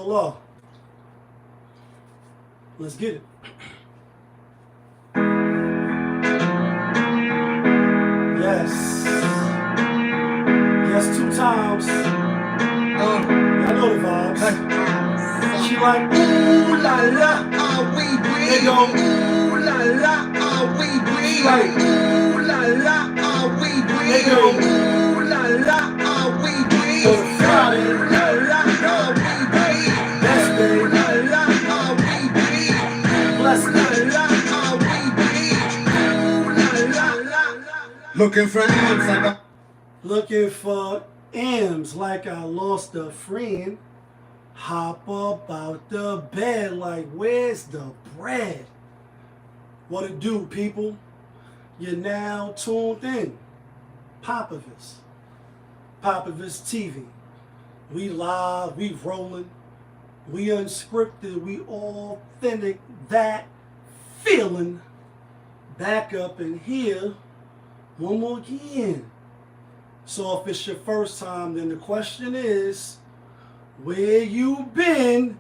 still low. Let's get it. Yes. Yes, 2 times. I know the vibes. She like, ooh la la, we breathe. They go, ooh la la, we breathe. Like, ooh la la, we breathe. They go, ooh la la, we breathe. On Friday, ooh la la, we breathe. Best day, ooh la la, we breathe. Bless la la, we breathe. Ooh la la. Looking for M's like a... Looking for M's like I lost a friend. Hop up out the bed like, where's the bread? What it do, people? You're now tuned in. Popovich TV. We live, we rolling, we unscripted, we authentic, that feeling. Back up in here one more again. So if it's your first time, then the question is, where you been?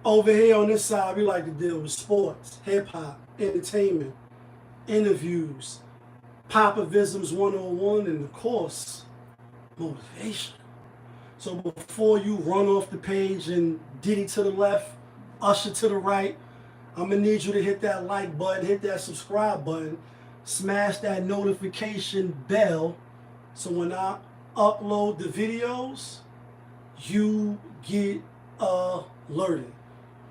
Over here on this side, we like to deal with sports, hip-hop, entertainment, interviews, Popovisms 101, and of course, motivation. So before you run off the page and Diddy to the left, Usher to the right, I'm going to need you to hit that like button, hit that subscribe button, smash that notification bell, so when I upload the videos, you get alerted.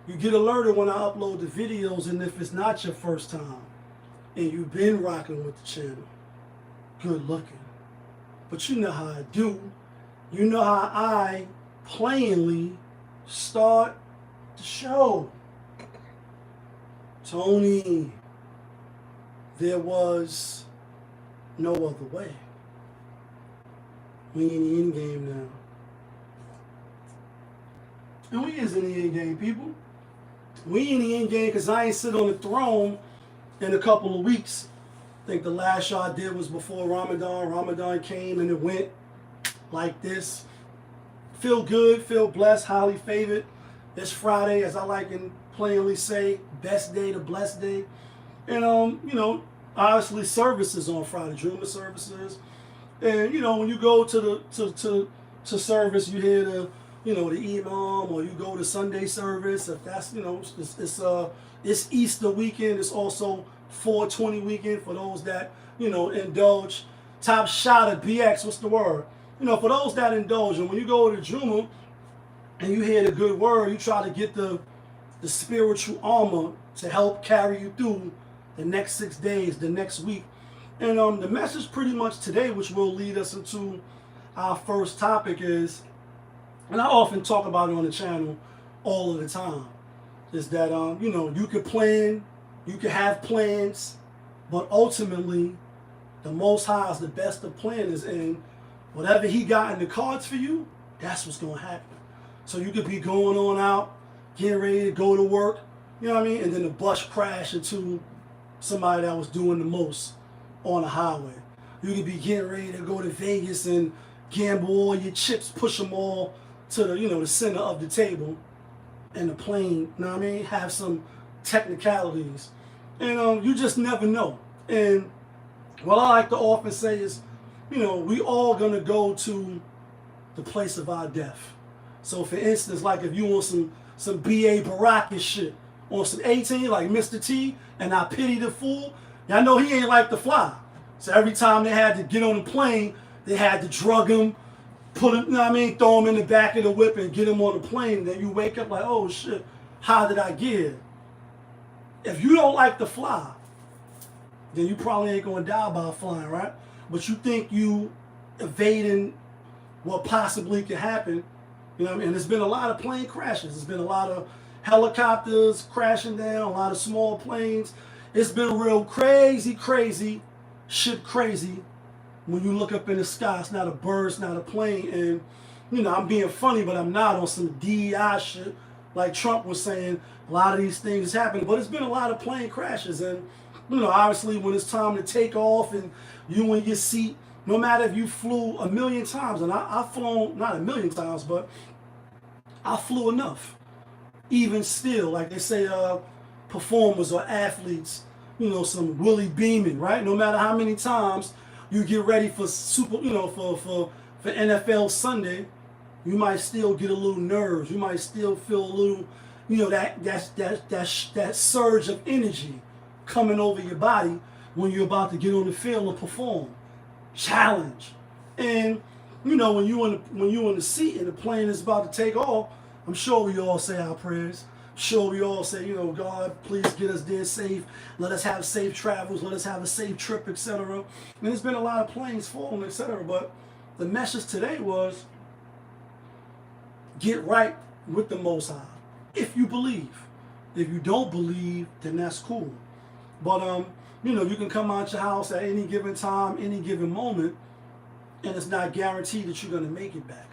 You get alerted when I upload the videos, and if it's not your first time and you've been rocking with the channel, good looking. But you know how I do. You know how I plainly start the show. Tony, there was no other way. We in the end game now. And we is in the end game, people. We in the end game because I ain't sit on the throne in a couple of weeks. I think the last show I did was before Ramadan. Ramadan came and it went like this. Feel good, feel blessed, highly favored. It's Friday, as I like and plainly say, best day to blessed day. And you know, obviously services on Friday, Juma services. And you know, when you go to the to service, you hear the the imam, or you go to Sunday service. If that's it's Easter weekend. It's also 420 weekend for those that indulge. Top shot at BX. What's the word? For those that indulge. And when you go to Juma and you hear the good word, you try to get the spiritual armor to help carry you through the next 6 days, the next week. And the message pretty much today, which will lead us into our first topic, is, and I often talk about it on the channel all of the time, is that you could plan, you could have plans, but ultimately the Most High is the best of planners, and whatever He got in the cards for you, that's what's going to happen. So you could be going on out, getting ready to go to work, you know what I mean, and then the bus crash into somebody that was doing the most on the highway. You could be getting ready to go to Vegas and gamble all your chips, push them all to the the center of the table, and the plane, you know what I mean, have some technicalities, and you just never know. And what I like to often say is, we all gonna go to the place of our death. So for instance, like if you want some B.A. Baraka shit, on some 18 like Mr. T, and I pity the fool, y'all know he ain't like to fly. So every time they had to get on the plane, they had to drug him, put him, throw him in the back of the whip and get him on the plane. And then you wake up like, oh shit, how did I get here? If you don't like to fly, then you probably ain't gonna die by flying, right? But you think you evading what possibly could happen, and there's been a lot of plane crashes. There's been a lot of helicopters crashing down, a lot of small planes. It's been real crazy shit crazy when you look up in the sky. It's not a bird, it's not a plane. And I'm being funny, but I'm not on some DEI shit like Trump was saying. A lot of these things happen, but it's been a lot of plane crashes. And obviously when it's time to take off and you in your seat, no matter if you flew 1 million times, and I've flown not 1 million times, but I flew enough. Even still, like they say, performers or athletes, some Willie beaming, right? No matter how many times you get ready for for NFL Sunday, you might still get a little nerves. You might still feel a little, that surge of energy coming over your body when you're about to get on the field and perform. Challenge. And when you in the seat and the plane is about to take off, I'm sure we all say our prayers. I'm sure we all say, God, please get us there safe. Let us have safe travels. Let us have a safe trip, etc. And there's been a lot of planes falling, etc. But the message today was, get right with the Most High, if you believe. If you don't believe, then that's cool. But you can come out your house at any given time, any given moment, and it's not guaranteed that you're gonna make it back.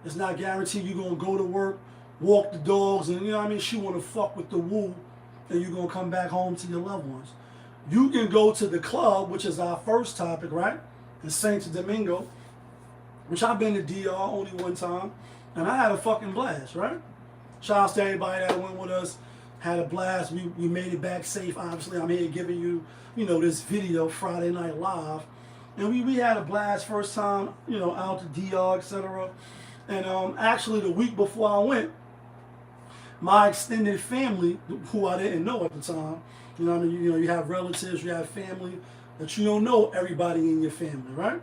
It's not guaranteed you're gonna go to work, walk the dogs, and she wanna fuck with the woo, and you're gonna come back home to your loved ones. You can go to the club, which is our first topic, right? In Santo Domingo, which I've been to DR only one time, and I had a fucking blast, right? Shout out to everybody that went with us, had a blast. We made it back safe. Obviously, I'm here giving you, this video, Friday Night Live. And we had a blast first time, out to DR, etc. And actually, the week before I went, my extended family, who I didn't know at the time, you have relatives, you have family, that you don't know everybody in your family, right?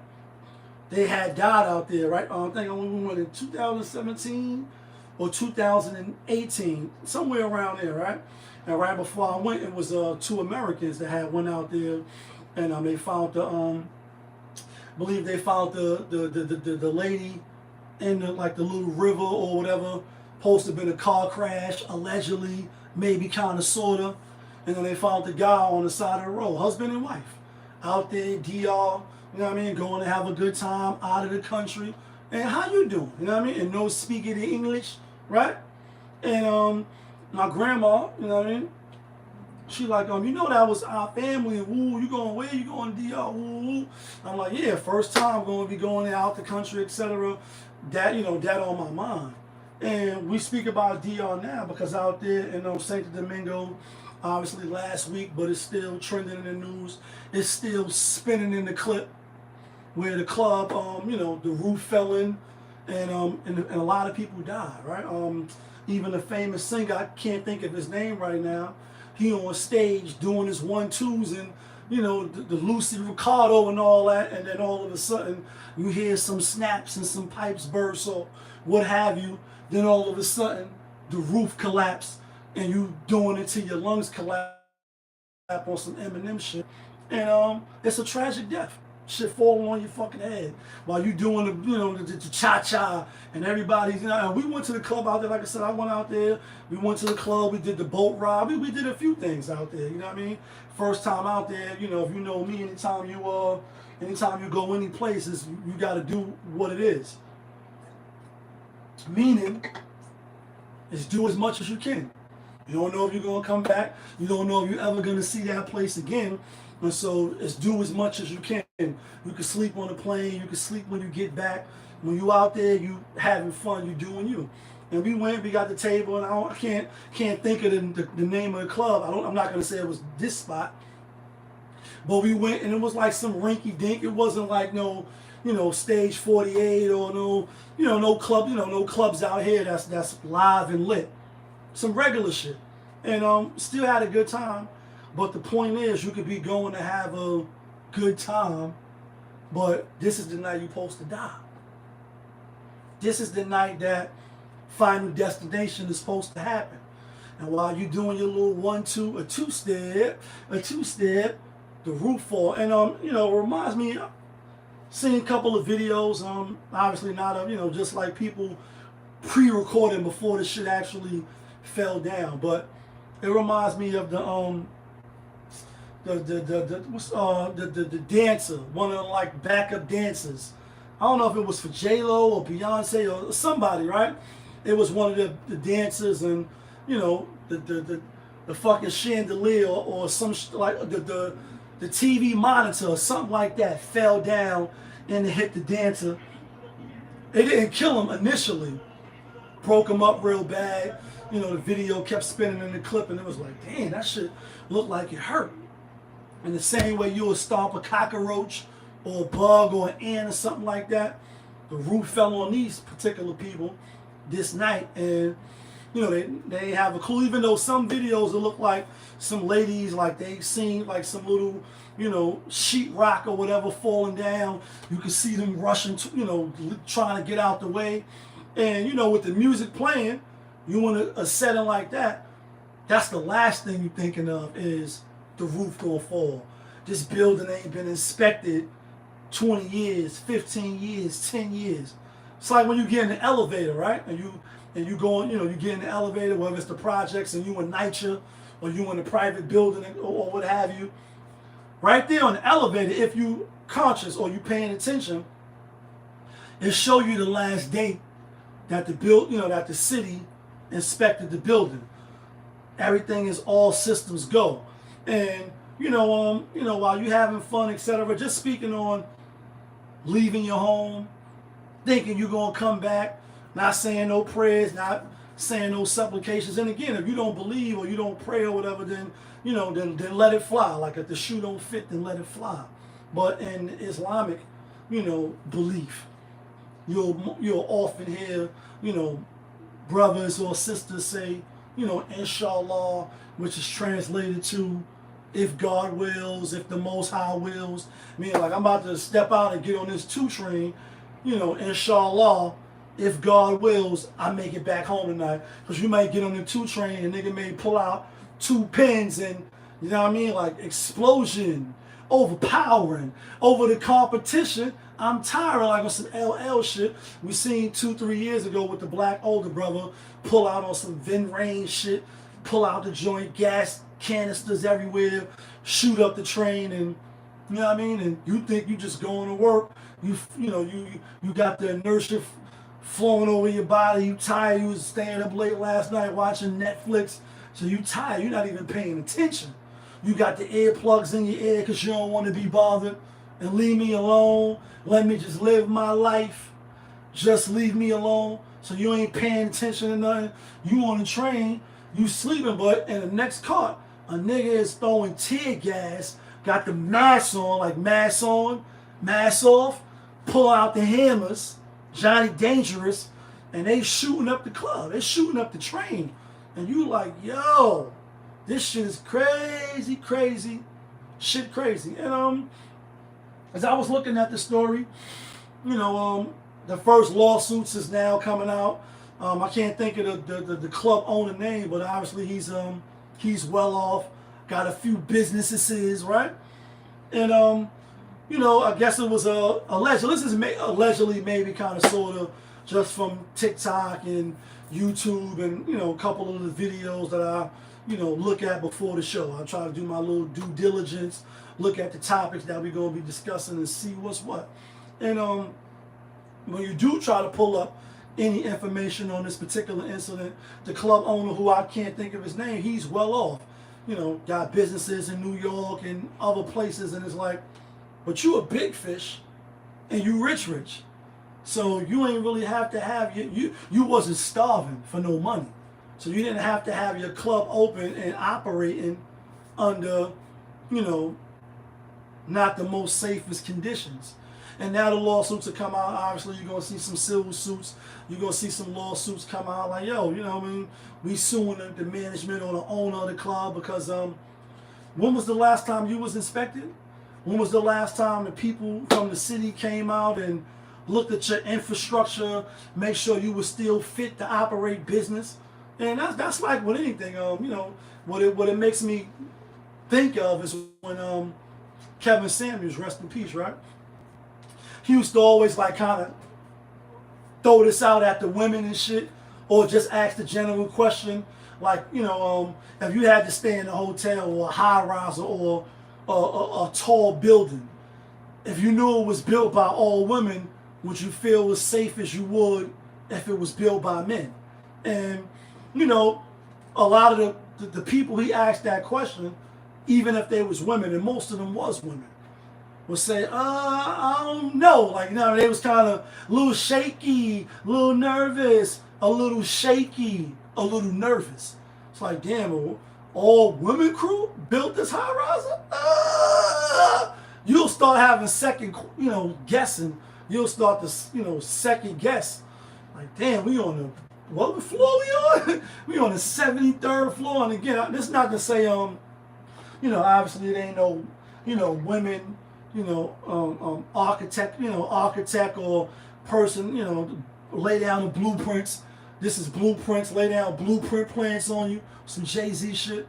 They had died out there, right? I think we went in 2017 or 2018, somewhere around there, right? And right before I went, it was 2 Americans that had went out there, and they found the I believe they found the lady in the little river or whatever. Supposed to have been a car crash, allegedly, maybe kind of, sort of. And then they found the guy on the side of the road, husband and wife, out there, DR, going to have a good time, out of the country. And how you doing? And no speaking the English, right? And my grandma, she like, that was our family, and woo, you going where? You going to DR, woo. I'm like, yeah, first time going to be going out the country, etc. That, that on my mind. And we speak about DR now because out there in Santo Domingo, obviously last week, but it's still trending in the news. It's still spinning in the clip where the club, the roof fell in, and a lot of people died, right? Even the famous singer, I can't think of his name right now, he on stage doing his 1-2s and, the Lucy Ricardo and all that, and then all of a sudden you hear some snaps and some pipes burst or what have you, then all of a sudden the roof collapsed and you doing it till your lungs collapse on some Eminem shit. And it's a tragic death. Shit falling on your fucking head while you doing the cha-cha and everybody's, and we went to the club out there. Like I said, I went out there, we went to the club, we did the boat ride, we did a few things out there, First time out there, if you know me, anytime you go any places, you got to do what it is. Meaning, is do as much as you can. You don't know if you're going to come back. You don't know if you're ever going to see that place again. And so it's do as much as you can. You can sleep on the plane. You can sleep when you get back. When you out there, you having fun. You doing you. And we went. We got the table, and I can't think of the name of the club. I'm not going to say it was this spot. But we went, and it was like some rinky dink. It wasn't like no, stage 48 or no club. No clubs out here that's live and lit. Some regular shit, and still had a good time. But the point is, you could be going to have a good time, but this is the night you're supposed to die. This is the night that final destination is supposed to happen. And while you're doing your little 1-2, a two-step, the roof fall. And it reminds me, seeing a couple of videos, obviously not of, just like people pre-recording before the shit actually fell down. But it reminds me of the dancer, one of the like backup dancers. I don't know if it was for J-Lo or Beyonce or somebody, right? It was one of the dancers, and the fucking chandelier or some like the TV monitor or something like that fell down and it hit the dancer. It didn't kill him initially, broke him up real bad. You know, the video kept spinning in the clip, and it was like, damn, that shit looked like it hurt. In the same way you would stomp a cockroach or a bug or an ant or something like that, the roof fell on these particular people this night, and you know, they have a clue, even though some videos it look like some ladies, like they seen like some little, you know, sheetrock or whatever falling down. You can see them rushing to, you know, trying to get out the way. And, you know, with the music playing, you want a setting like that, that's the last thing you're thinking of is the roof gonna fall. This building ain't been inspected 20 years, 15 years, 10 years. It's like when you get in the elevator, right? And you go, you know, you get in the elevator, whether it's the projects and you in NiTe or you in a private building or what have you. Right there on the elevator, if you conscious or you paying attention, it show you the last date that that the city inspected the building. Everything is all systems go. And while you having fun, etc., just speaking on leaving your home, thinking you're gonna come back, not saying no prayers, not saying no supplications. And again, if you don't believe or you don't pray or whatever, then then let it fly. Like if the shoe don't fit, then let it fly. But in Islamic, belief, you'll often hear, brothers or sisters say, inshallah, which is translated to if God wills, if the Most High wills. I mean, like I'm about to step out and get on this 2 train, inshallah, if God wills, I make it back home tonight. Because you might get on the 2 train and nigga may pull out 2 pins and, you know what I mean, like explosion, overpowering, over the competition. I'm tired of like on some LL shit. We seen 2-3 years ago with the black older brother pull out on some Vin Rain shit, pull out the joint, gas canisters everywhere, shoot up the train, and you know what I mean. And you think you just going to work. You got the inertia flowing over your body. You tired. You was staying up late last night watching Netflix, so you tired. You're not even paying attention. You got the earplugs in your ear because you don't want to be bothered. And leave me alone. Let me just live my life. Just leave me alone. So you ain't paying attention to nothing. You on the train, you sleeping, but in the next car, a nigga is throwing tear gas, got the mask on, like mask on, mask off, pull out the hammers, Johnny Dangerous, and they shooting up the club. They shooting up the train. And you like, yo, this shit is crazy, crazy, shit crazy. And as I was looking at the story, the first lawsuits is now coming out. I can't think of the club owner name, but obviously he's well off, got a few businesses, right? And I guess it was allegedly. This is allegedly, maybe kind of sort of just from TikTok and YouTube and a couple of the videos that I look at before the show. I try to do my little due diligence, look at the topics that we're going to be discussing and see what's what. And when you do try to pull up any information on this particular incident, the club owner, who I can't think of his name, he's well off. Got businesses in New York and other places, and it's like, but you a big fish and you rich. So you ain't really have to have you wasn't starving for no money. So you didn't have to have your club open and operating under, not the most safest conditions. And now the lawsuits have come out. Obviously, you're going to see some civil suits. You're going to see some lawsuits come out like, yo, we suing the management or the owner of the club because when was the last time you was inspected? When was the last time the people from the city came out and looked at your infrastructure, make sure you were still fit to operate business? And that's like with anything, what it makes me think of is when Kevin Samuels, rest in peace, right? He used to always like kind of throw this out at the women and shit, or just ask the general question, like, if you had to stay in a hotel or a high rise or a tall building, if you knew it was built by all women, would you feel as safe as you would if it was built by men? And a lot of the people he asked that question, even if they was women, and most of them was women, would say, I don't know. Like, they was kind of a little shaky, a little nervous. a little shaky, a little nervous. It's like, damn, all women crew built this high riser? You'll start having second, guessing. You'll start to, second guess. Like, damn, we on the, what floor we on? We on the 73rd floor. And again, this is not to say, obviously there ain't no, women, architect or person, lay down the blueprints. This is blueprints, lay down blueprint plans on you, some Jay-Z shit.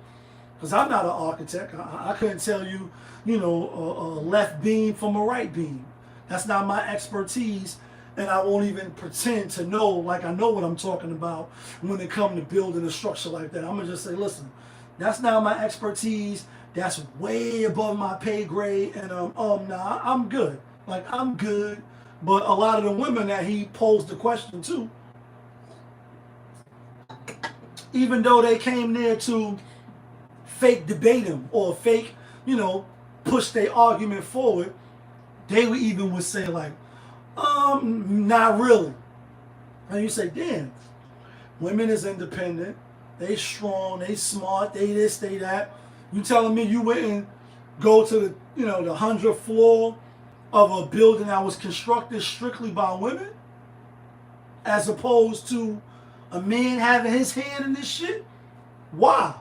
Because I'm not an architect. I couldn't tell you, a left beam from a right beam. That's not my expertise. And I won't even pretend to know, like I know what I'm talking about when it comes to building a structure like that. I'm going to just say, listen, that's not my expertise. That's way above my pay grade. And nah, I'm good. Like, I'm good. But a lot of the women that he posed the question to, even though they came there to fake debate him or fake, push their argument forward, they would say like, not really. And you say, damn, women is independent, they strong, they smart, they this, they that. You telling me you wouldn't go to the, the 100th floor of a building that was constructed strictly by women, as opposed to a man having his hand in this shit? Why?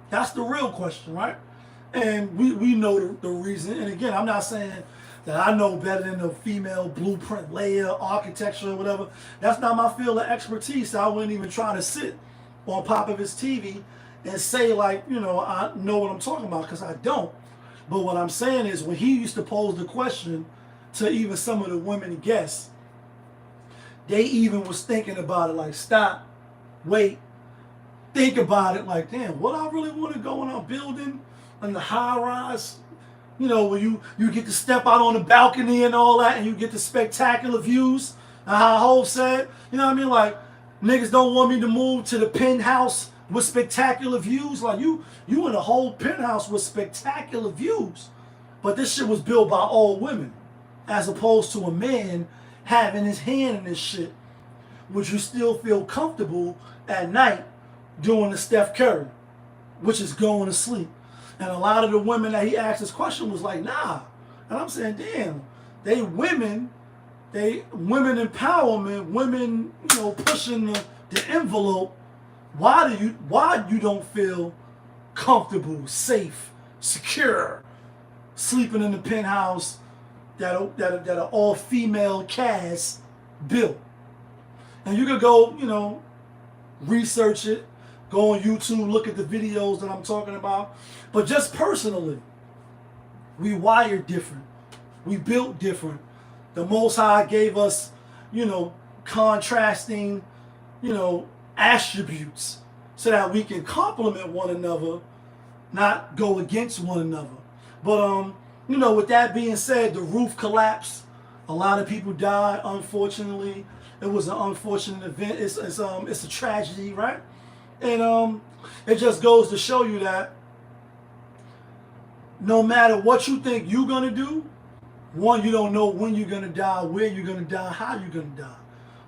That's the real question, right? And we know the reason. And again, I'm not saying that I know better than the female blueprint layer, architecture, or whatever. That's not my field of expertise. So I wouldn't even try to sit on Popovich TV and say like, I know what I'm talking about, because I don't. But what I'm saying is, when he used to pose the question to even some of the women guests, they even was thinking about it like, stop, wait, think about it like, damn, what I really want to go in a building in the high rise, where you get to step out on the balcony and all that, and you get the spectacular views. And how Hov said, you know what I mean? Like, niggas don't want me to move to the penthouse with spectacular views. Like, you in a whole penthouse with spectacular views. But this shit was built by all women, as opposed to a man having his hand in this shit. Would you still feel comfortable at night doing the Steph Curry, which is going to sleep? And a lot of the women that he asked this question was like, nah. And I'm saying, damn, they women empowerment, women, pushing the envelope. Why you don't feel comfortable, safe, secure, sleeping in the penthouse that a all-female cast built? And you could go, research it, go on YouTube, look at the videos that I'm talking about. But just personally, we wired different. We built different. The Most High gave us, contrasting, attributes so that we can complement one another, not go against one another. But, with that being said, the roof collapsed. A lot of people died, unfortunately. It was an unfortunate event. It's a tragedy, right? And it just goes to show you that no matter what you think you're going to do, one, you don't know when you're going to die, where you're going to die, how you're going to die.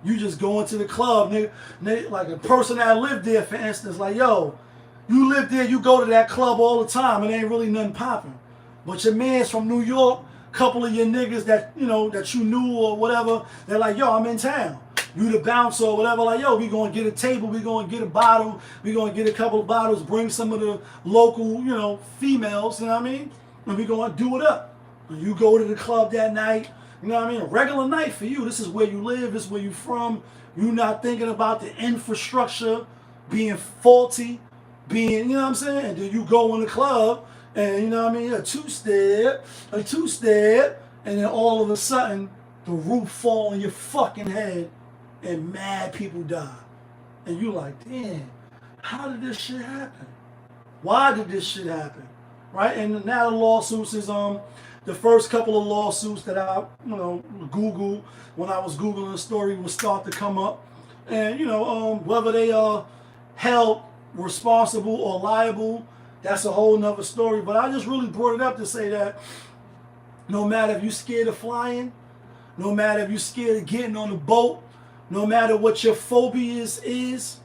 You just go into the club, nigga, like a person that lived there, for instance, like, yo, you live there, you go to that club all the time, it ain't really nothing popping. But your man's from New York, couple of your niggas that, that you knew or whatever, they're like, yo, I'm in town. You the bouncer or whatever, like, yo, we going to get a table, we going to get a bottle, we going to get a couple of bottles, bring some of the local, females, you know what I mean? And we going to do it up. And you go to the club that night, you know what I mean? A regular night for you. This is where you live, this is where you from. You not thinking about the infrastructure being faulty, being, you know what I'm saying? And then you go in the club and, you know what I mean, a two-step, and then all of a sudden, the roof fall on your fucking head and mad people die. And you like, damn, how did this shit happen? Why did this shit happen? Right? And now the lawsuits is the first couple of lawsuits that I Googled when I was Googling the story will start to come up. And whether they are held responsible or liable, that's a whole nother story. But I just really brought it up to say that no matter if you're scared of flying, no matter if you're scared of getting on the boat, no matter what your phobias is,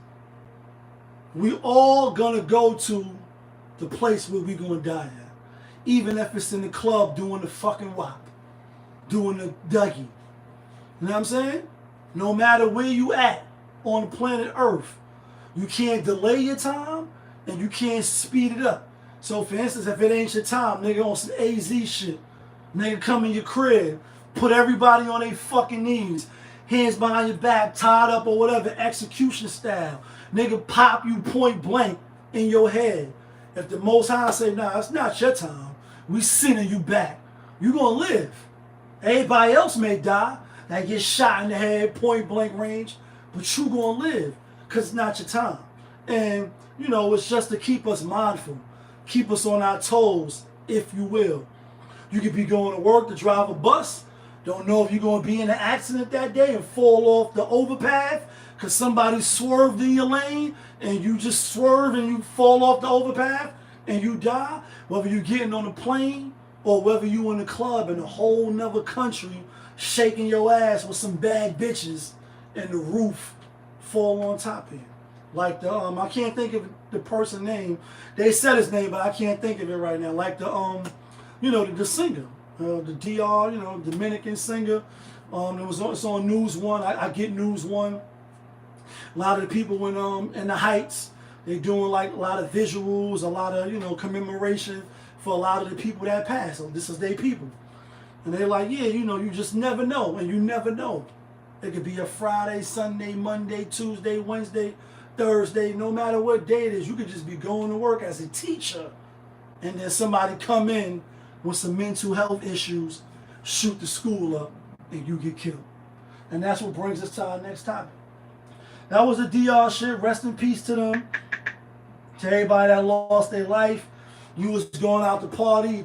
we all gonna go to the place where we gonna die at. Even if it's in the club doing the fucking WAP, doing the Dougie. You know what I'm saying? No matter where you at on the planet Earth, you can't delay your time and you can't speed it up. So for instance, if it ain't your time, nigga on some AZ shit, nigga come in your crib, put everybody on their fucking knees, hands behind your back, tied up or whatever, execution style. Nigga pop you point blank in your head. If the Most High say, nah, it's not your time, we sending you back, you gonna live. Everybody else may die, that get shot in the head, point blank range, but you gonna live, because it's not your time. And, you know, it's just to keep us mindful, keep us on our toes, if you will. You could be going to work to drive a bus, don't know if you're going to be in an accident that day and fall off the overpath because somebody swerved in your lane and you just swerve and you fall off the overpath and you die. Whether you're getting on a plane or whether you in a club in a whole nother country shaking your ass with some bad bitches and the roof fall on top of you. Like the, I can't think of the person's name. They said his name, but I can't think of it right now. Like the, you know, the singer. The DR, you know, Dominican singer. It's on News One. I get News One. A lot of the people in the Heights, they doing like a lot of visuals, a lot of, you know, commemoration for a lot of the people that passed. So this is their people. And they're like, yeah, you know, you just never know. And you never know. It could be a Friday, Sunday, Monday, Tuesday, Wednesday, Thursday. No matter what day it is, you could just be going to work as a teacher. And then somebody come in with some mental health issues, shoot the school up, and you get killed. And that's what brings us to our next topic. That was the DR shit. Rest in peace to them. To everybody that lost their life. You was going out to party,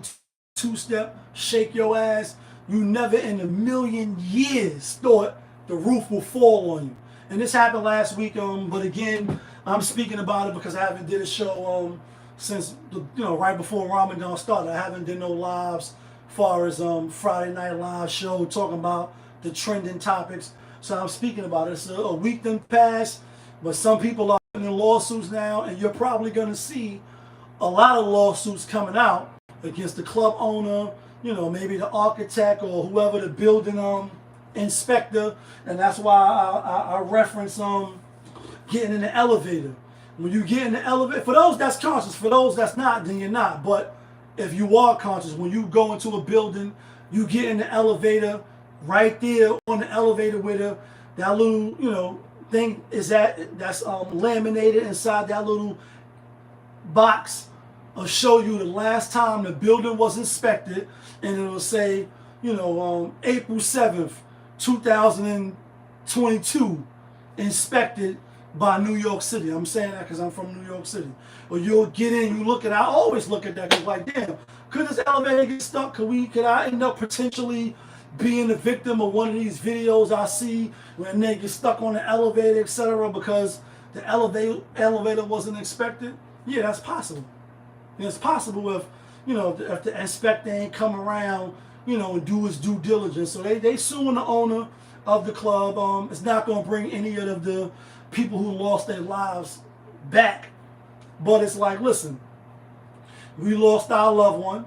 two-step, shake your ass. You never in a million years thought the roof will fall on you. And this happened last week, but again, I'm speaking about it because I haven't did a show since, you know, right before Ramadan started. I haven't did no lives as far as Friday Night Live show talking about the trending topics. So I'm speaking about it. It's a week done passed, but some people are in lawsuits now, and you're probably going to see a lot of lawsuits coming out against the club owner, you know, maybe the architect or whoever the building inspector. And that's why I reference getting in the elevator. When you get in the elevator, for those that's conscious, for those that's not, then you're not. But if you are conscious, when you go into a building, you get in the elevator, right there on the elevator with that little, you know, thing is that's laminated inside that little box. Will show you the last time the building was inspected, and it'll say, you know, April 7th, 2022, inspected by New York City. I'm saying that because I'm from New York City. Or you'll get in, you look at, I always look at that because like, damn, could this elevator get stuck? Could I end up potentially being the victim of one of these videos I see when they get stuck on the elevator, etc., because the elevator wasn't inspected? Yeah, that's possible. And it's possible if, you know, if the inspector ain't come around, you know, and do his due diligence. So they suing the owner of the club. It's not going to bring any of the people who lost their lives back. But it's like, listen, we lost our loved one.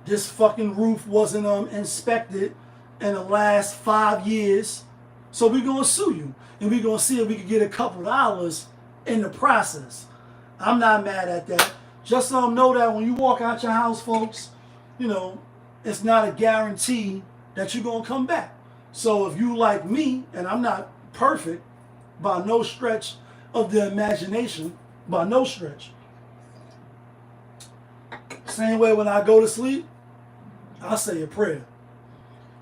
This fucking roof wasn't inspected in the last 5 years. So we're going to sue you. And we're going to see if we can get a couple dollars in the process. I'm not mad at that. Just know that when you walk out your house, folks, you know, it's not a guarantee that you're going to come back. So if you like me, and I'm not perfect by no stretch of the imagination, by no stretch. Same way when I go to sleep, I say a prayer.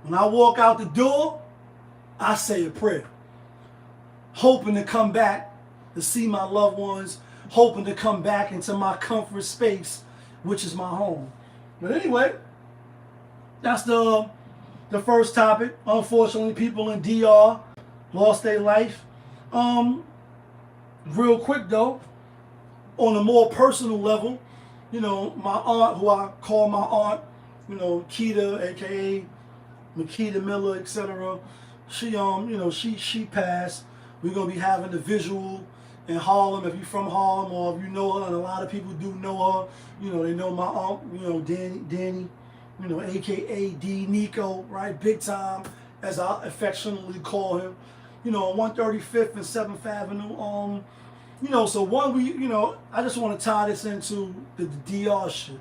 When I walk out the door, I say a prayer. Hoping to come back to see my loved ones, hoping to come back into my comfort space, which is my home. But anyway, that's the first topic. Unfortunately, people in DR lost their life. Real quick though, on a more personal level, you know, my aunt, who I call my aunt, you know, Keita, aka Makita Miller, etc. She she passed. We're gonna be having the visual in Harlem. If you're from Harlem or if you know her, and a lot of people do know her, they know my aunt, Danny, aka D Nico, right? Big time, as I affectionately call him. On 135th and 7th Avenue. So I just want to tie this into the DR shit.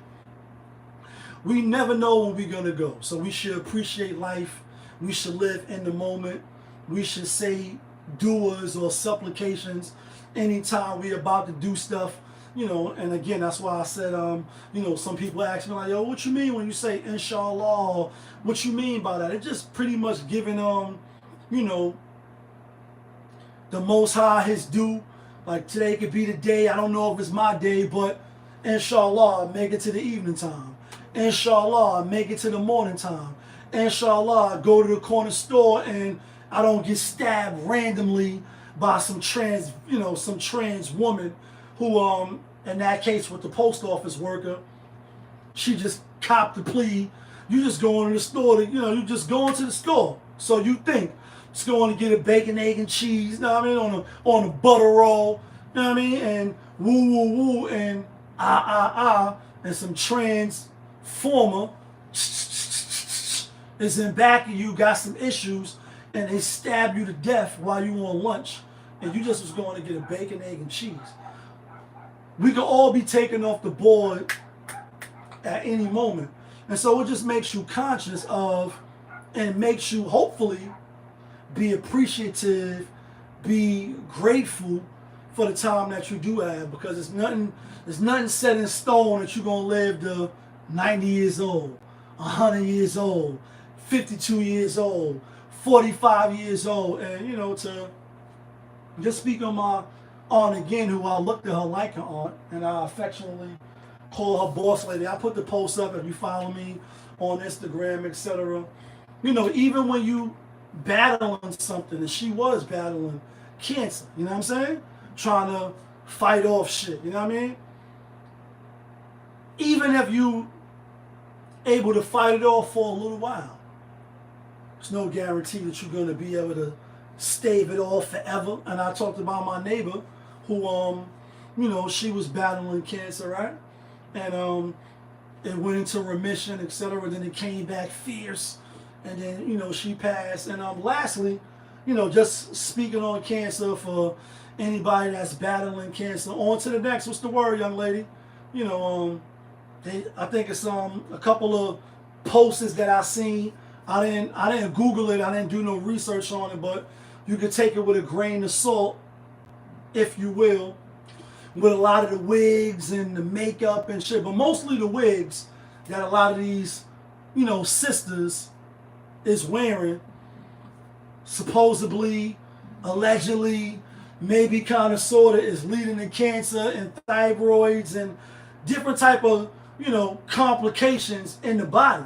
We never know when we're gonna go, so we should appreciate life. We should live in the moment. We should say duas or supplications anytime we're about to do stuff. And again, that's why I said, some people ask me like, yo, what you mean when you say inshallah? Or what you mean by that? It's just pretty much giving, the Most High his due. Like today could be the day. I don't know if it's my day, but inshallah, I make it to the evening time. Inshallah, I make it to the morning time. Inshallah, I go to the corner store and I don't get stabbed randomly by some trans woman who, in that case with the post office worker, she just copped the plea. You just going to the store you just going to the store. So you think, just going to get a bacon, egg, and cheese, you know what I mean, on a butter roll, you know what I mean, and woo, woo, woo, and and some transformer is in back of you, got some issues, and they stab you to death while you on lunch, and you just was going to get a bacon, egg, and cheese. We could all be taken off the board at any moment. And so it just makes you conscious of, and makes you hopefully be appreciative, be grateful for the time that you do have, because there's nothing set in stone that you're going to live to 90 years old, 100 years old, 52 years old, 45 years old. And, to just speak on my aunt again, who I looked at her like an aunt, and I affectionately call her boss lady. I put the post up if you follow me on Instagram, etc. Even when you battling something, and she was battling cancer, you know what I'm saying? Trying to fight off shit, you know what I mean? Even if you able to fight it off for a little while, there's no guarantee that you're going to be able to stave it off forever. And I talked about my neighbor who, she was battling cancer, right? And it went into remission, etc. Then it came back fierce, and then she passed. And lastly, just speaking on cancer for anybody that's battling cancer. On to the next. What's the word, young lady? I think it's a couple of posts that I seen. I didn't Google it. I didn't do no research on it, but you could take it with a grain of salt, if you will, with a lot of the wigs and the makeup and shit, but mostly the wigs that a lot of these, sisters is wearing, supposedly, allegedly, maybe kind of sort of is leading to cancer and thyroids and different type of, complications in the body.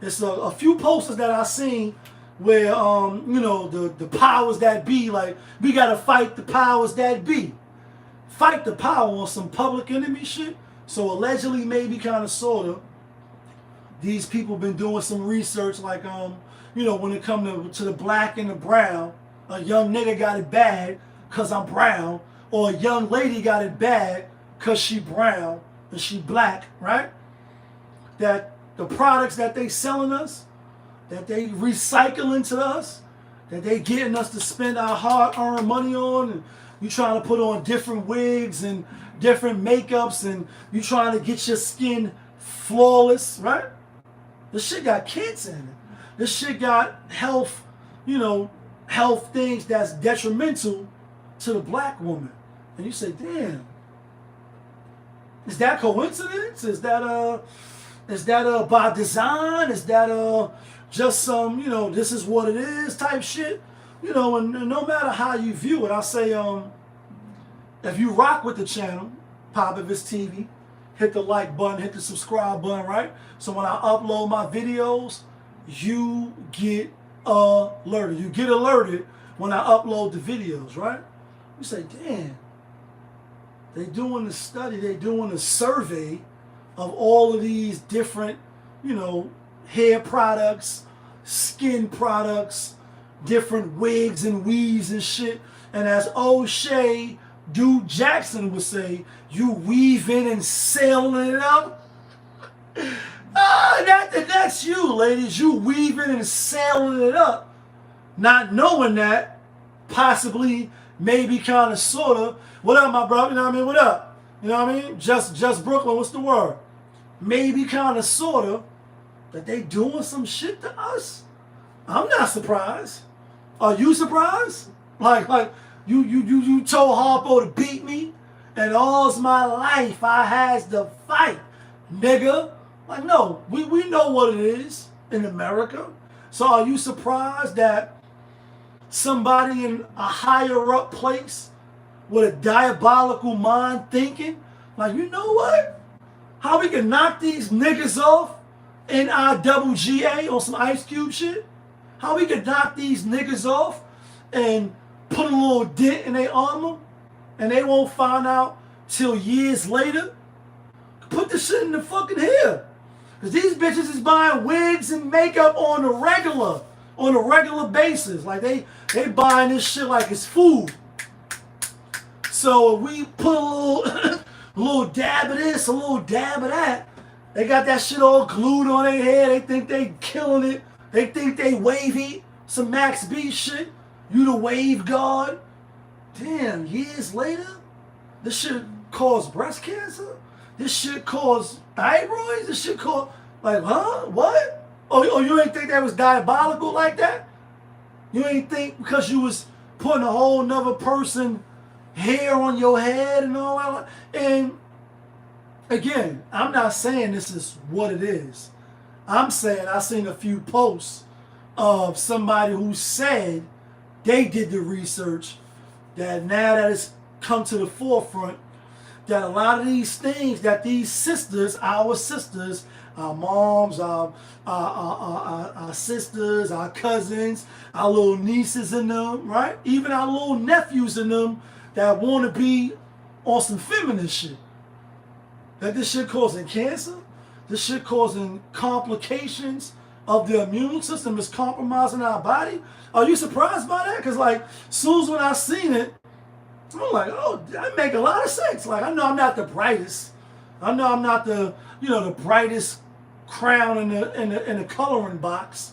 It's a few posters that I seen where, the powers that be, like, we got to fight the powers that be. Fight the power on some public enemy shit. So allegedly, maybe kind of sort of, these people been doing some research, like, when it come to the black and the brown, a young nigga got it bad because I'm brown, or a young lady got it bad because she brown and she black, right? That the products that they selling us, that they recycling to us, that they getting us to spend our hard-earned money on, and you trying to put on different wigs and different makeups, and you trying to get your skin flawless, right? This shit got cancer in it. This shit got health things that's detrimental to the black woman. And you say, damn, is that coincidence? Is that by design? Is that just some, this is what it is type shit? And no matter how you view it, I say, if you rock with the channel, Pop if it's TV, hit the like button, hit the subscribe button, right? So when I upload my videos, you get alerted. You get alerted when I upload the videos, right? You say, damn, they doing the study, they doing a survey of all of these different, hair products, skin products, different wigs and weaves and shit. And as O'Shea Dude Jackson would say, you weaving and sailing it up. That's you, ladies. You weaving and sailing it up. Not knowing that, possibly, maybe, kind of, sort of. What up, my brother? You know what I mean? What up? You know what I mean? Just Brooklyn, what's the word? Maybe, kind of, sort of, that they doing some shit to us. I'm not surprised. Are you surprised? Like you told Harpo to beat me, and all's my life I has to fight, nigga. Like, no, we know what it is in America. So are you surprised that somebody in a higher up place with a diabolical mind thinking, like, you know what? How we can knock these niggas off in our WGA on some Ice Cube shit? How we can knock these niggas off and put a little dent in their armor and they won't find out till years later? Put the shit in the fucking hair. Because these bitches is buying wigs and makeup on a regular basis. Like they buying this shit like it's food. So if we put a little dab of this, a little dab of that, they got that shit all glued on their hair. They think they killing it. They think they wavy. Some Max B shit. You the wave guard. Damn, years later, this shit caused breast cancer? This shit caused thyroids? This shit caused, like, huh? What? Oh, you ain't think that was diabolical like that? You ain't think because you was putting a whole nother person hair on your head and all that? And again, I'm not saying this is what it is. I'm saying I seen a few posts of somebody who said they did the research, that now that it's come to the forefront, that a lot of these things that these sisters, our moms, our sisters, our cousins, our little nieces in them, right? Even our little nephews in them that want to be on some feminist shit. That this shit causing cancer, this shit causing complications of the immune system, is compromising our body. Are you surprised by that? Because like, soon as when I seen it, I'm like, oh, that make a lot of sense. Like, I know I'm not the brightest. I know I'm not the, the brightest crown in the coloring box.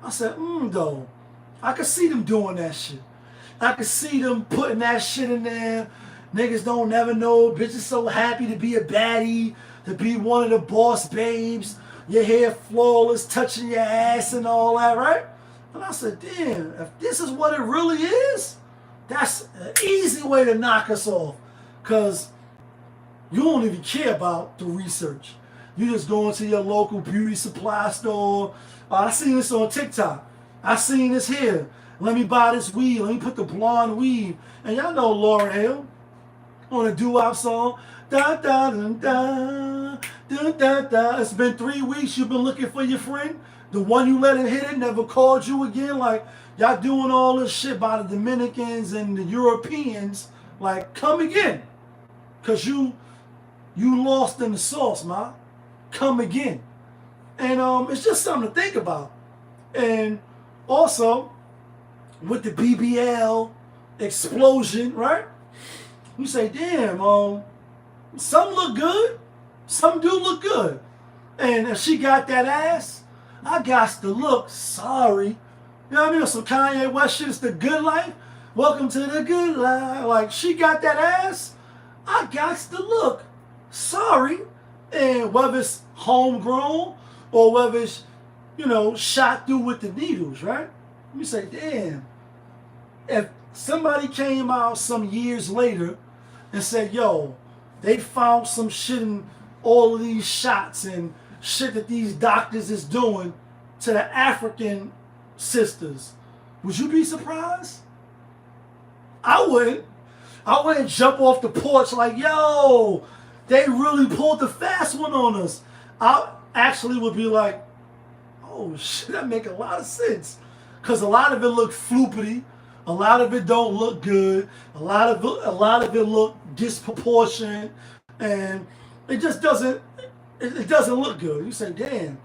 I said, though, I could see them doing that shit. I could see them putting that shit in there. Niggas don't never know. Bitches so happy to be a baddie, to be one of the boss babes. Your hair flawless, touching your ass and all that, right? And I said, damn, if this is what it really is, that's an easy way to knock us off. Because you don't even care about the research. You just go into your local beauty supply store. I seen this on TikTok. I seen this here. Let me buy this weave. Let me put the blonde weave. And y'all know Lauryn Hill on a doo-wop song. Da, da, da, da, da, da, da. It's been 3 weeks you've been looking for your friend. The one you let it hit it never called you again. Like, y'all doing all this shit by the Dominicans and the Europeans. Like, come again. Because you lost in the sauce, ma. Come again. And it's just something to think about. And also, with the BBL explosion, right? You say, damn, some look good. Some do look good. And if she got that ass, I got to look sorry. You know what I mean? Some Kanye West shit, it's the good life. Welcome to the good life. Like, she got that ass, I got to look sorry. And whether it's homegrown or whether it's, shot through with the needles, right? You say, damn, if somebody came out some years later and said, yo, they found some shit in all of these shots and shit that these doctors is doing to the African sisters, would you be surprised? I wouldn't. I wouldn't jump off the porch like, yo, they really pulled the fast one on us. I actually would be like, oh shit, that make a lot of sense. Because a lot of it look floopity. A lot of it don't look good. A lot of it look disproportionate. And it just doesn't, it doesn't look good. You say, damn,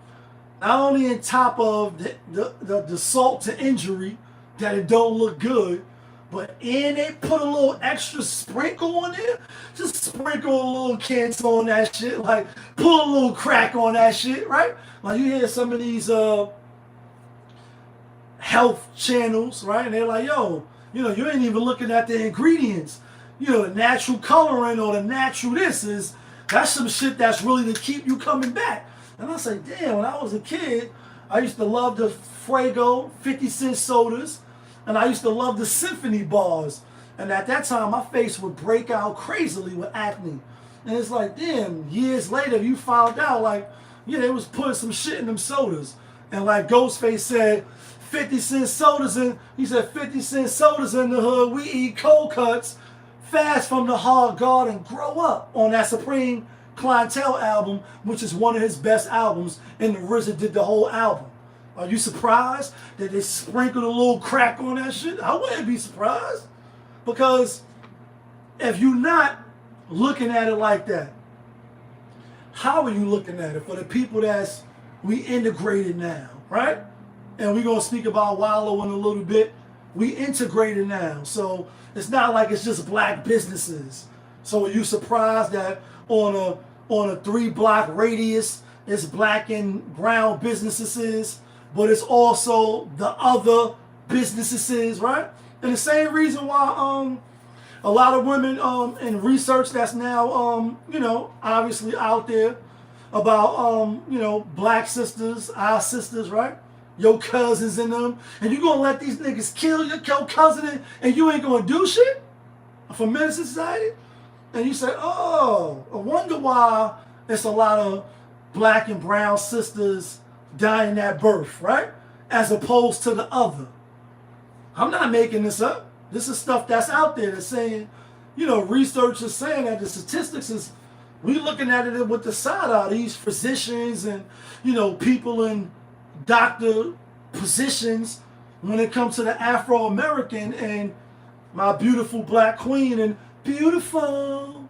not only on top of the salt to injury that it don't look good, but and they put a little extra sprinkle on there. Just sprinkle a little cancer on that shit. Like, put a little crack on that shit, right? Like, you hear some of these health channels, right? And they're like, yo, you ain't even looking at the ingredients. The natural coloring or the natural that's some shit that's really to keep you coming back. And I say, damn, when I was a kid, I used to love the FriDaY 50-cent sodas, and I used to love the Symphony bars. And at that time, my face would break out crazily with acne. And it's like, damn, years later, you found out, like, they was putting some shit in them sodas. And like Ghostface said, 50-cent sodas in, he said 50-cent sodas in the hood, we eat cold cuts, fast from the hard garden, grow up, on that Supreme Clientele album, which is one of his best albums, and the RZA did the whole album. Are you surprised that they sprinkled a little crack on that shit? I wouldn't be surprised. Because if you're not looking at it like that, how are you looking at it? For the people we integrated now, right? And we're going to speak about Wallow in a little bit. We integrated now. So it's not like it's just black businesses. So are you surprised that on a 3-block radius, it's black and brown businesses, but it's also the other businesses, right? And the same reason why a lot of women in research that's now obviously out there about black sisters, our sisters, right? Your cousins in them, and you gonna let these niggas kill your cousin and you ain't gonna do shit for Menace Society? And you say, oh, I wonder why it's a lot of black and brown sisters dying at birth, right? As opposed to the other. I'm not making this up. This is stuff that's out there that's saying, research is saying that the statistics is, we looking at it with the side eye. These physicians and, people in doctor positions when it comes to the Afro-American and my beautiful black queen and beautiful,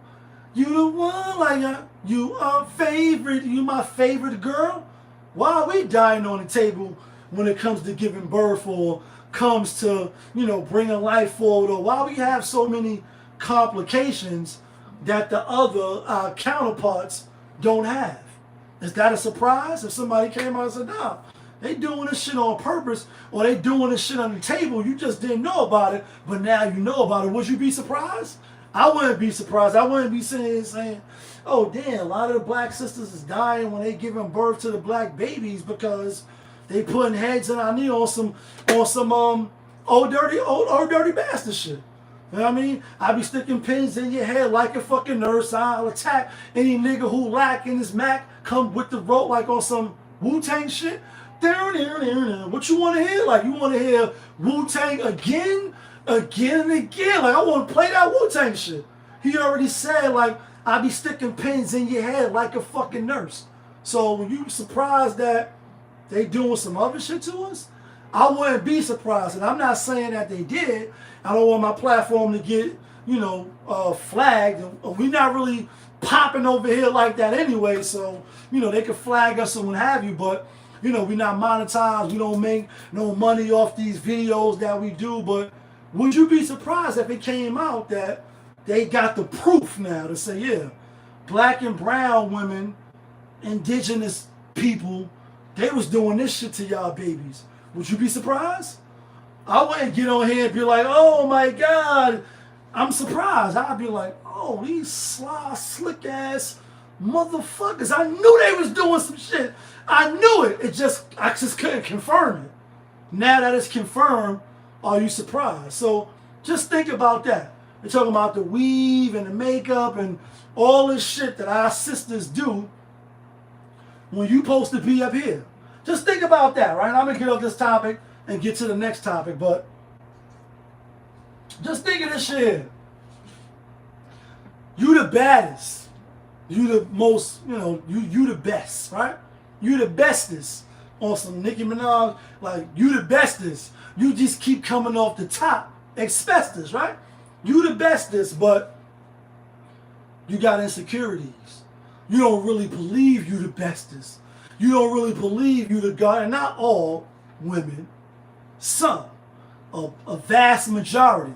you the one, like you are favorite, you my favorite girl. Why are we dying on the table when it comes to giving birth or comes to, bringing life forward, or why we have so many complications that the other counterparts don't have? Is that a surprise? If somebody came out and said, nah, they doing this shit on purpose, or they doing this shit on the table, you just didn't know about it, but now you know about it, would you be surprised? I wouldn't be surprised. I wouldn't be saying, oh damn, a lot of the black sisters is dying when they giving birth to the black babies because they putting heads in our knee on some old dirty bastard shit. You know what I mean? I be sticking pins in your head like a fucking nurse. I'll attack any nigga who lack in his Mac, come with the rope like on some Wu-Tang shit. What you want to hear? Like, you want to hear Wu-Tang again and again? Like, I want to play that Wu-Tang shit. He already said, like, I be sticking pins in your head like a fucking nurse. So when you surprised that they doing some other shit to us, I wouldn't be surprised. And I'm not saying that they did. I don't want my platform to get, flagged. We're not really popping over here like that anyway. So, they could flag us and what have you. But, we're not monetized. We don't make no money off these videos that we do. But would you be surprised if it came out that they got the proof now to say, yeah, black and brown women, indigenous people, they was doing this shit to y'all babies? Would you be surprised? I wouldn't get on here and be like, oh my God, I'm surprised. I'd be like, oh, these sly, slick ass motherfuckers. I knew they was doing some shit. I knew it. I just couldn't confirm it. Now that it's confirmed, are you surprised? So just think about that. We're talking about the weave and the makeup and all this shit that our sisters do when you supposed to be up here. Just think about that, right? I'm going to get off this topic and get to the next topic, but just think of this shit. You the baddest. You the most, you the best, right? You the bestest. On some Nicki Minaj, like, you the bestest. You just keep coming off the top. Asbestos, right? You the bestest, but you got insecurities. You don't really believe you the bestest. You don't really believe you the God, and not all women, some. a vast majority.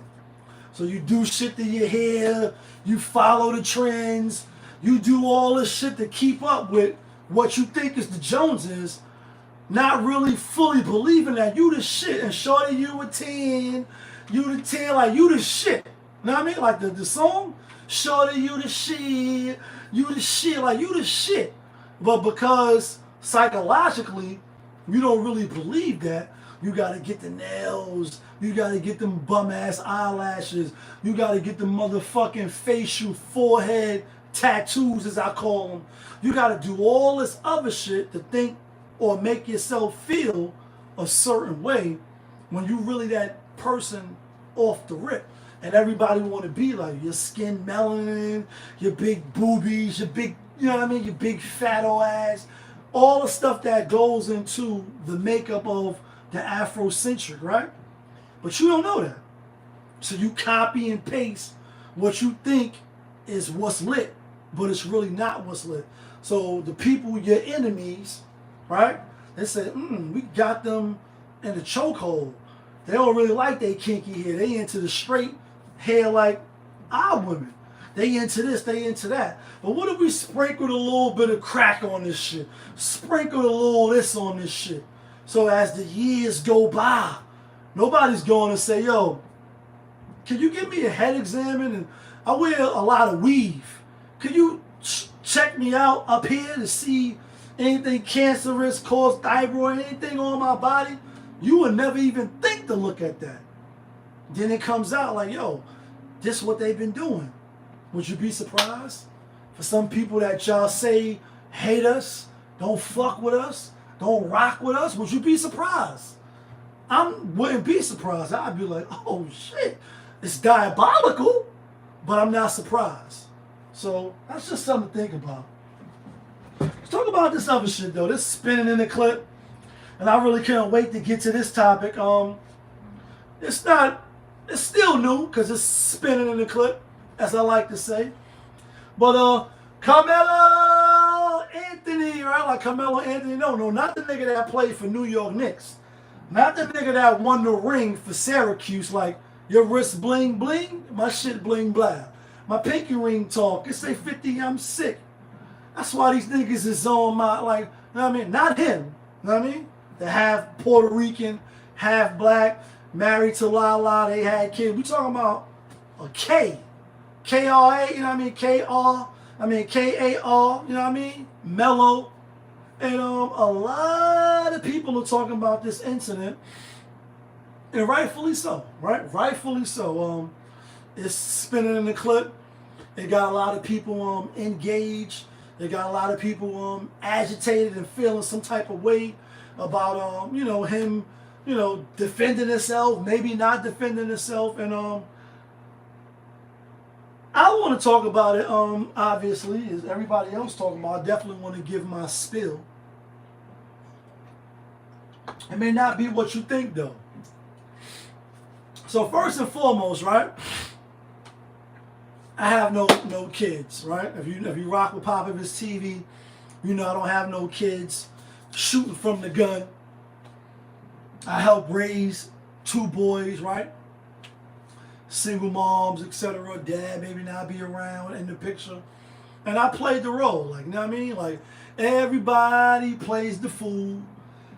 So you do shit to your hair, you follow the trends, you do all this shit to keep up with what you think is the Joneses, not really fully believing that you the shit. And shorty, you a 10, you the 10, like you the shit. You know what I mean? Like the song, shorty, you the shit, like you the shit. But because psychologically, you don't really believe that, you gotta get the nails, you gotta get them bum ass eyelashes, you gotta get the motherfucking facial forehead tattoos, as I call them. You gotta do all this other shit to think or make yourself feel a certain way when you really that person off the rip. And everybody want to be like you. Your skin melanin, your big boobies, your big, you know what I mean, your big fat ass. All the stuff that goes into the makeup of the Afrocentric, right? But you don't know that. So you copy and paste what you think is what's lit, but it's really not what's lit. So the people, your enemies, right? They say, we got them in the chokehold. They don't really like they kinky hair. They into the straight hair like our women. They into this, they into that. But what if we sprinkled a little bit of crack on this shit? Sprinkled a little this on this shit. So as the years go by, nobody's going to say, yo, can you give me a head exam? And I wear a lot of weave. Can you check me out up here to see anything cancerous, cause thyroid, anything on my body? You would never even think to look at that. Then it comes out like, yo, this is what they've been doing. Would you be surprised? For some people that y'all say hate us, don't fuck with us, don't rock with us, would you be surprised? I wouldn't be surprised. I'd be like, oh shit, it's diabolical, but I'm not surprised. So that's just something to think about. Let's talk about this other shit though. This spinning in the clip. And I really can't wait to get to this topic. It's still new because it's spinning in the clip, as I like to say. But Carmelo Anthony, right? Like Carmelo Anthony, no, not the nigga that played for New York Knicks. Not the nigga that won the ring for Syracuse, like your wrist bling bling, my shit bling blah. My pinky ring talk, it say 50, I'm sick. That's why these niggas is on my, like, you know what I mean? Not him, you know what I mean? They're half Puerto Rican, half black, married to Lala, they had kids. We talking about a K. K-R-A, you know what I mean? K-R, I mean K-A-R, you know what I mean? Mellow. And a lot of people are talking about this incident. And rightfully so, right? Rightfully so. It's spinning in the clip. It got a lot of people engaged. It got a lot of people agitated and feeling some type of way about him, defending himself, maybe not defending himself. And I want to talk about it, obviously, as everybody else talking about. I definitely want to give my spill. It may not be what you think, though. So first and foremost, right, I have no kids, right? If you rock with Pop His TV, you know I don't have no kids. Shooting from the gun. I help raise 2 boys, right? Single moms, etc. Dad maybe not be around in the picture. And I played the role, like, you know what I mean? Like, everybody plays the fool.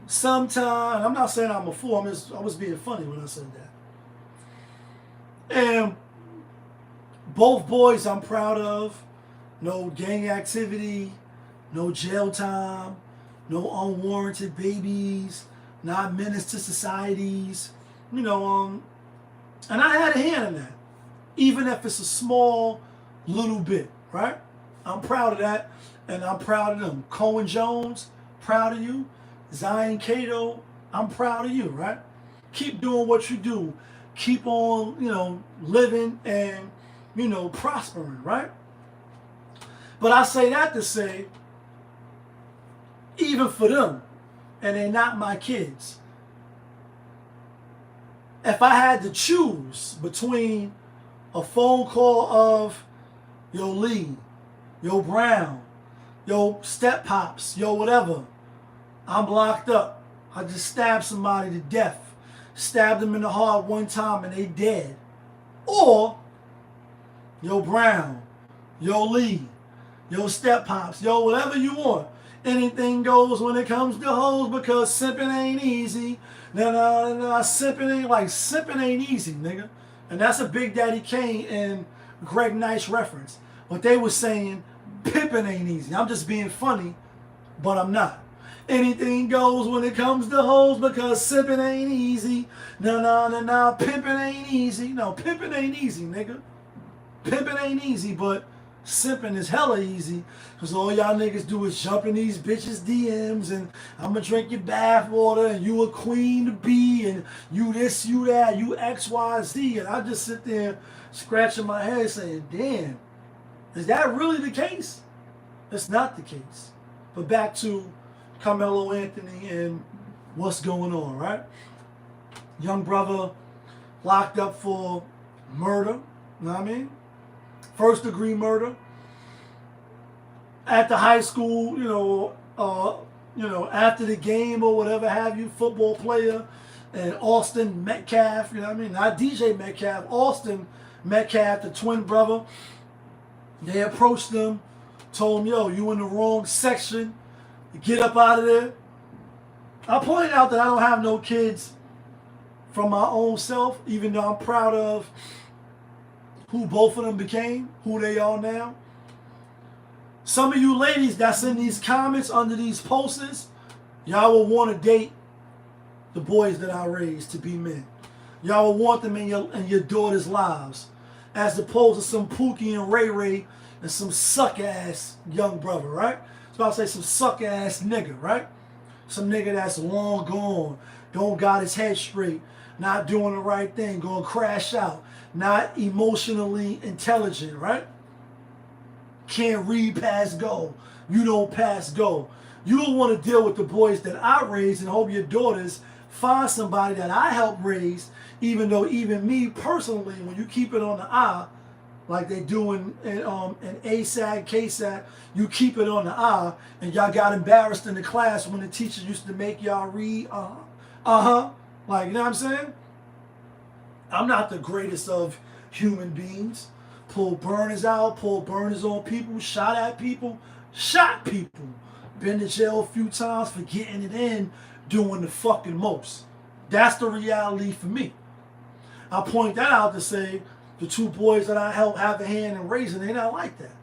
Sometimes, I'm not saying I'm a fool, I was being funny when I said that. And both boys I'm proud of. No gang activity, no jail time, no unwarranted babies, not menace to societies, and I had a hand in that, even if it's a small little bit, right? I'm proud of that, and I'm proud of them. Cohen Jones, proud of you. Zion Cato, I'm proud of you, right? Keep doing what you do. Keep on, living and, prospering, right? But I say that to say, even for them, and they're not my kids, if I had to choose between a phone call of yo Lee, yo Brown, yo Step Pops, yo whatever, I'm locked up, I just stabbed somebody to death, stabbed them in the heart one time and they dead. Or, yo Brown, yo Lee, yo Step Pops, yo whatever you want. Anything goes when it comes to hoes because simping ain't easy. Nah, simping ain't easy, nigga. And that's a Big Daddy Kane and Greg Nice reference. But they were saying pimping ain't easy. I'm just being funny, but I'm not. Anything goes when it comes to hoes because simping ain't easy. Nah, pimping ain't easy. No, pimping ain't easy, nigga. Pimping ain't easy, but simping is hella easy. Because all y'all niggas do is jump in these bitches' DMs and I'm going to drink your bath water and you a queen to be and you this, you that, you X, Y, Z. And I just sit there scratching my head saying, damn, is that really the case? It's not the case. But back to Carmelo Anthony and what's going on, right? Young brother locked up for murder, you know what I mean? First degree murder. At the high school, after the game or whatever have you, football player, and Austin Metcalf, you know what I mean? Not DJ Metcalf, Austin Metcalf, the twin brother. They approached them, told him, yo, you in the wrong section. Get up out of there. I pointed out that I don't have no kids from my own self, even though I'm proud of who both of them became, who they are now. Some of you ladies that's in these comments under these posts, y'all will want to date the boys that I raised to be men. Y'all will want them in your daughters' lives, as opposed to some Pookie and Ray Ray and some suck-ass young brother, right? So I'll say some suck-ass nigga, right? Some nigga that's long gone, don't got his head straight, not doing the right thing, gonna crash out, not emotionally intelligent, right? Can't read past go. You don't pass go. You don't want to deal with the boys that I raised and hope your daughters find somebody that I helped raise, even though even me personally, when you keep it on the eye, like they do in ASAT, KSAT, you keep it on the eye, and y'all got embarrassed in the class when the teacher used to make y'all read, like, you know what I'm saying? I'm not the greatest of human beings. Pulled burners out, pulled burners on people, shot at people, shot people. Been to jail a few times for getting it in, doing the fucking most. That's the reality for me. I point that out to say the two boys that I helped have a hand in raising, they not like that.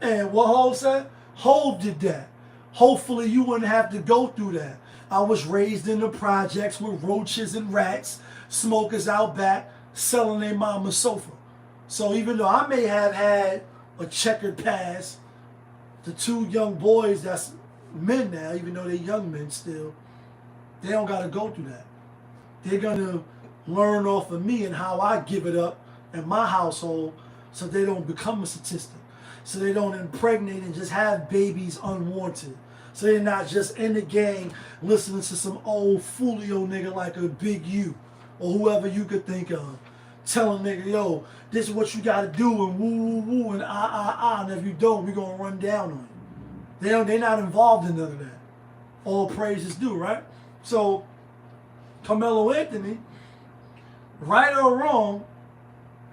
And what Hov said? Hov did that. Hopefully you wouldn't have to go through that. I was raised in the projects with roaches and rats, smokers out back, selling their mama's sofa. So even though I may have had a checkered past, the two young boys that's men now, even though they're young men still, they don't got to go through that. They're going to learn off of me and how I give it up in my household so they don't become a statistic. So they don't impregnate and just have babies unwanted. So they're not just in the gang listening to some old folio nigga like a Big U or whoever you could think of. Telling nigga, yo, this is what you gotta do and woo and and if you don't, we gonna run down on you. They're not involved in none of that. All praises due, right? So Carmelo Anthony, right or wrong,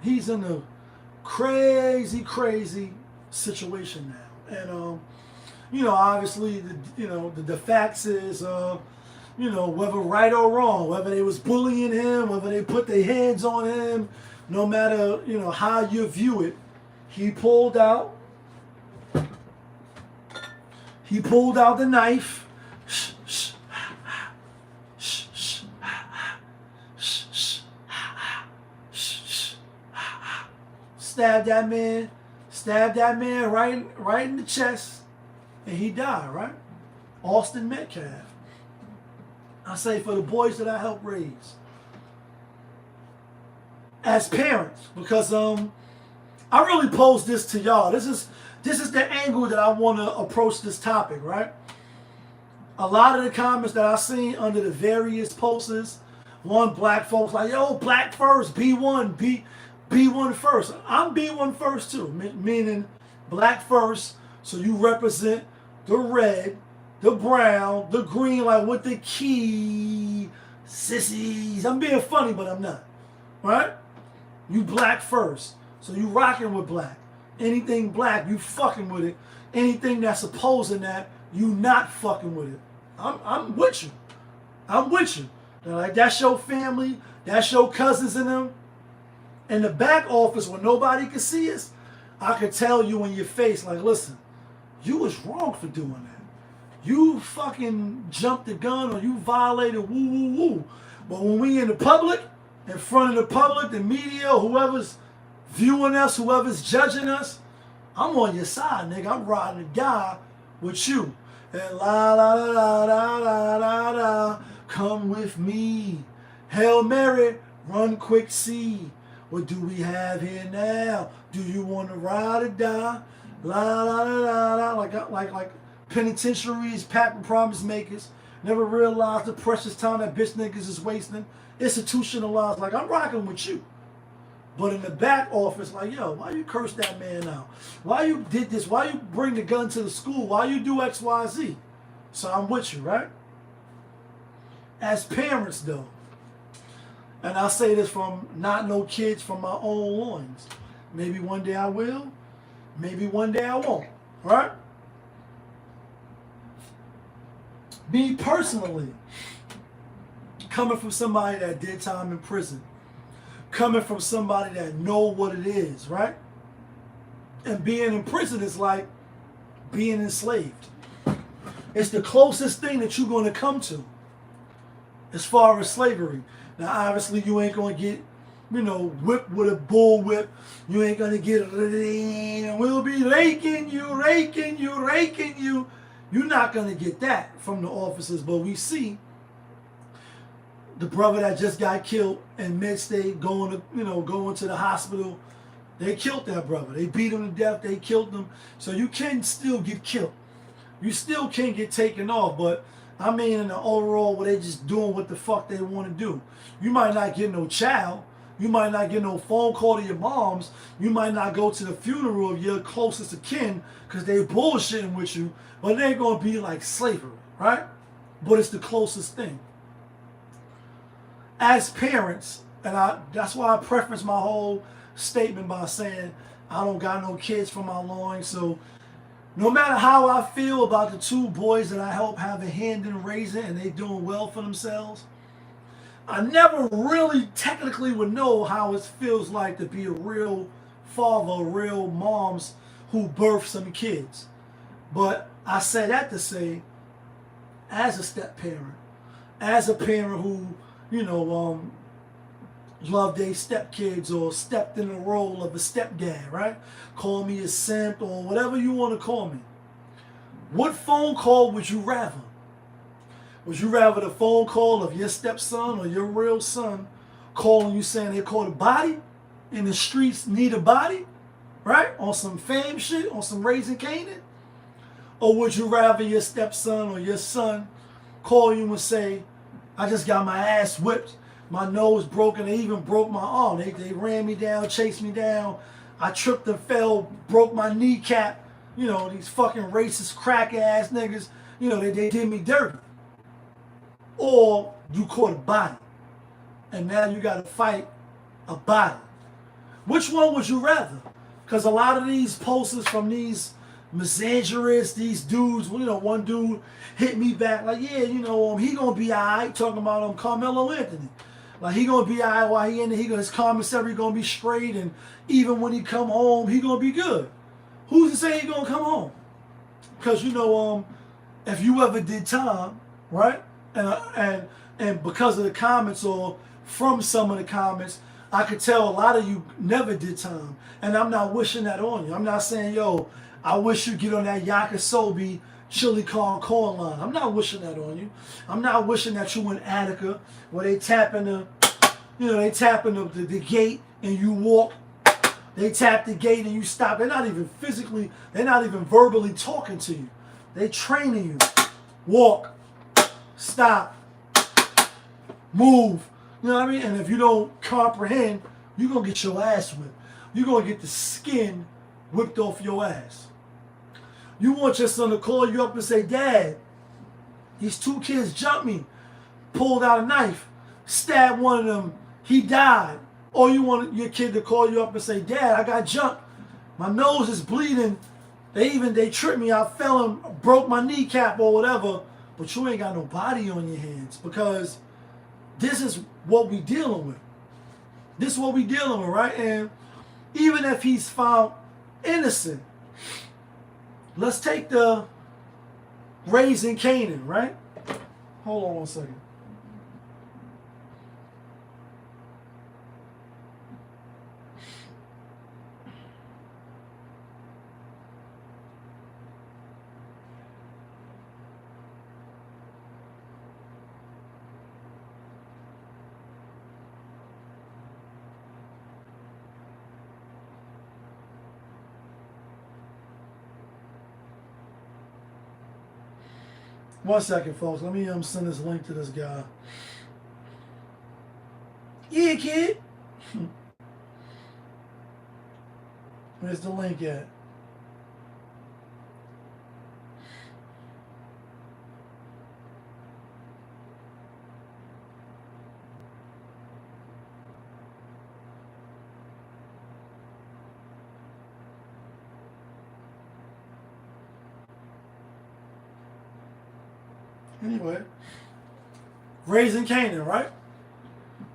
he's in a crazy situation now. And obviously the facts is whether right or wrong, whether they was bullying him, whether they put their hands on him, no matter, how you view it, he pulled out the knife, stabbed that man right in the chest, and he died, right? Austin Metcalf. I say for the boys that I helped raise as parents, because I really pose this to y'all. This is the angle that I want to approach this topic, right? A lot of the comments that I seen under the various posts, one black folks like, yo, black first, B1, B1 first. I'm B1 first too, meaning black first, so you represent the red, the brown, the green, like with the key Sissies. I'm being funny, but I'm not. Right? You black first. So you rocking with black. Anything black, you fucking with it. Anything that's opposing that, you not fucking with it. I'm with you. I'm with you. Like, that's your family. That's your cousins and them. In the back office where nobody can see us, I could tell you in your face, like, listen, you was wrong for doing that. You fucking jumped the gun or you violated woo woo woo. But when we in the public, in front of the public, the media, whoever's viewing us, whoever's judging us, I'm on your side, nigga. I'm riding or die with you. And la la la la la la la, come with me. Hail Mary, run quick, see. What do we have here now? Do you want to ride or die? La la la la la, like penitentiaries, patent promise makers. Never realized the precious time that bitch niggas is wasting. Institutionalized, like I'm rocking with you. But in the back office, like, yo, why you curse that man out? Why you did this? Why you bring the gun to the school? Why you do X, Y, Z? So I'm with you, right? As parents, though, and I say this from not no kids from my own loins. Maybe one day I will. Maybe one day I won't, right? Me personally, coming from somebody that did time in prison, coming from somebody that know what it is, right? And being in prison is like being enslaved. It's the closest thing that you're going to come to as far as slavery. Now, obviously, you ain't going to get, whipped with a bull whip. You ain't going to get, we'll be raking you, raking you, raking you. You're not going to get that from the officers, but we see the brother that just got killed in mid-state going to the hospital. They killed that brother. They beat him to death. They killed him. So you can still get killed. You still can get taken off, but I mean in the overall where they just doing what the fuck they want to do. You might not get no child. You might not get no phone call to your moms. You might not go to the funeral of your closest of kin because they bullshitting with you, but it ain't going to be like slavery, right? But it's the closest thing. As parents, and that's why I preface my whole statement by saying I don't got no kids from my loins, so no matter how I feel about the two boys that I help have a hand in raising and they doing well for themselves, I never really technically would know how it feels like to be a real father, real moms who birth some kids. But I say that to say, as a step parent, as a parent who, loved their stepkids or stepped in the role of a stepdad, right? Call me a simp or whatever you want to call me. What phone call would you rather? Would you rather the phone call of your stepson or your real son calling you saying they caught a body in the streets, need a body, right? On some fame shit, on some Raising Canaan? Or would you rather your stepson or your son call you and say, I just got my ass whipped, my nose broken, they even broke my arm. They ran me down, chased me down. I tripped and fell, broke my kneecap. These fucking racist crack ass niggas, they did me dirty. Or you caught a body and now you got to fight a body. Which one would you rather? Because a lot of these posters from these misandrists, these dudes, one dude hit me back like, yeah, he gonna be alright, talking about Carmelo Anthony. Like, he gonna be alright while he in there, his commissary gonna be straight, and even when he come home, he gonna be good. Who's to say he gonna come home? Because, if you ever did time, right, and because of the comments or from some of the comments, I could tell a lot of you never did time, and I'm not wishing that on you. I'm not saying, yo, I wish you get on that Yakisobe chili corn line. I'm not wishing that on you. I'm not wishing that you in Attica where they tapping the gate and you walk. They tap the gate and you stop. They're not even verbally talking to you. They training you. Walk, stop, move. You know what I mean? And if you don't comprehend, you're going to get your ass whipped. You're going to get the skin whipped off your ass. You want your son to call you up and say, Dad, these two kids jumped me, pulled out a knife. stab one of them, he died. Or you want your kid to call you up and say, Dad, I got jumped. My nose is bleeding. They tripped me. I fell and broke my kneecap or whatever. But you ain't got no body on your hands, because this is what we dealing with. This is what we dealing with, right? And even if he's found innocent, let's take the raising Canaan, right? Hold on 1 second. One second, folks. Let me send this link to this guy. Yeah, kid. Where's the link at? Anyway, raising Canaan, right?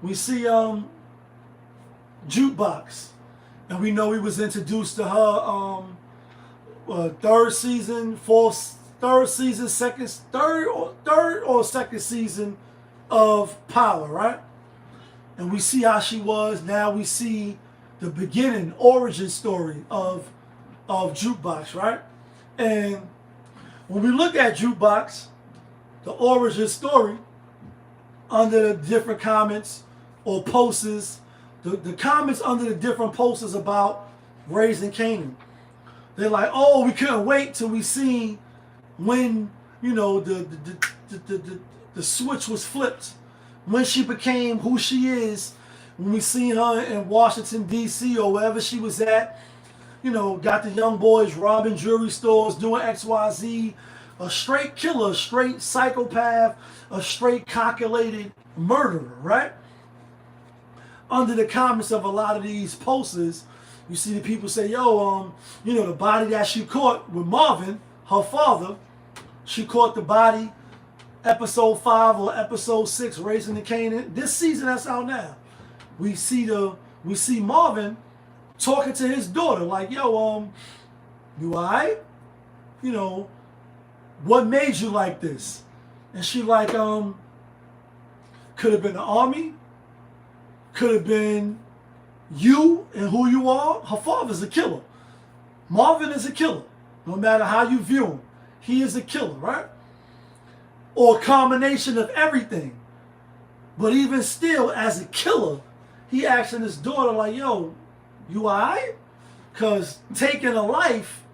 We see Jukebox, and we know he was introduced to her third or second season of Power, right? And we see how she was. Now we see the beginning, origin story of Jukebox, right? And when we look at Jukebox, the origin story, under the different comments or posts, the comments under the different posts about raising Canaan, they're like, oh, we couldn't wait till we see when, you know, the switch was flipped, when she became who she is, when we seen her in Washington, D.C. or wherever she was at, you know, got the young boys robbing jewelry stores, doing XYZ, a straight killer, a straight psychopath, a straight calculated murderer, right? Under the comments of a lot of these posters, you see the people say, yo, you know, the body that she caught with Marvin, her father, she caught the body, episode 5 or episode 6, Raising the Canaan. This season that's out now. We see Marvin talking to his daughter, like, yo, you alright? You know, what made you like this? And she like, could have been the army, could have been you and who you are. Her father's a killer. Marvin is a killer. No matter how you view him, he is a killer, right? Or a combination of everything. But even still, as a killer, he asking his daughter like, yo, you alright? Because taking a life,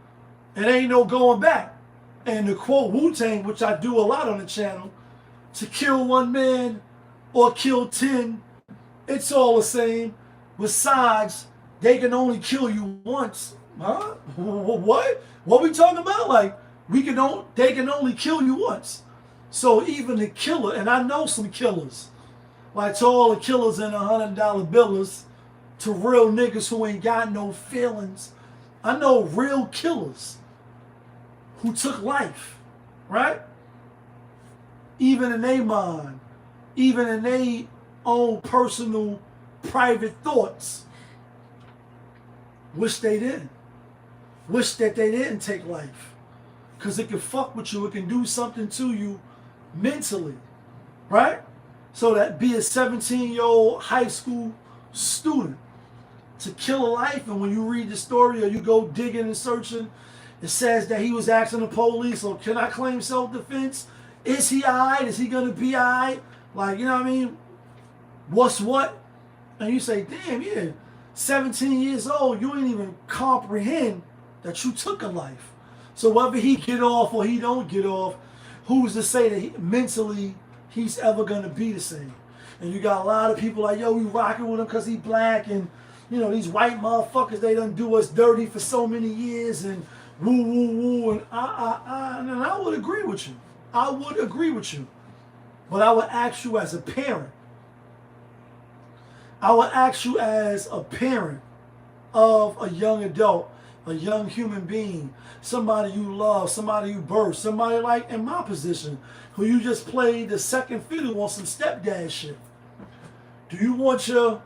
it ain't no going back. And to quote Wu-Tang, which I do a lot on the channel, to kill one man or kill 10, it's all the same. Besides, they can only kill you once. Huh? What? What we talking about? Like, they can only kill you once. So even the killer, and I know some killers, like to all the killers in $100 billers, to real niggas who ain't got no feelings, I know real killers who took life, right? Even in their mind, even in their own personal, private thoughts. Wish they didn't. Wish that they didn't take life. Because it can fuck with you. It can do something to you mentally, right? So that be a 17-year-old high school student to kill a life, and when you read the story or you go digging and searching, it says that he was asking the police, so can I claim self-defense? Is he alright? Is he going to be alright? Like, you know what I mean? What's what? And you say, damn, yeah, 17 years old, you ain't even comprehend that you took a life. So whether he get off or he don't get off, who's to say that mentally he's ever going to be the same? And you got a lot of people like, yo, we rocking with him because he black, and, you know, these white motherfuckers, they done do us dirty for so many years, and woo, woo, woo, and and I would agree with you. I would agree with you. But I would ask you as a parent, I would ask you as a parent of a young adult, a young human being, somebody you love, somebody you birthed, somebody like in my position, who you just played the second fiddle on some stepdad shit. Do you want your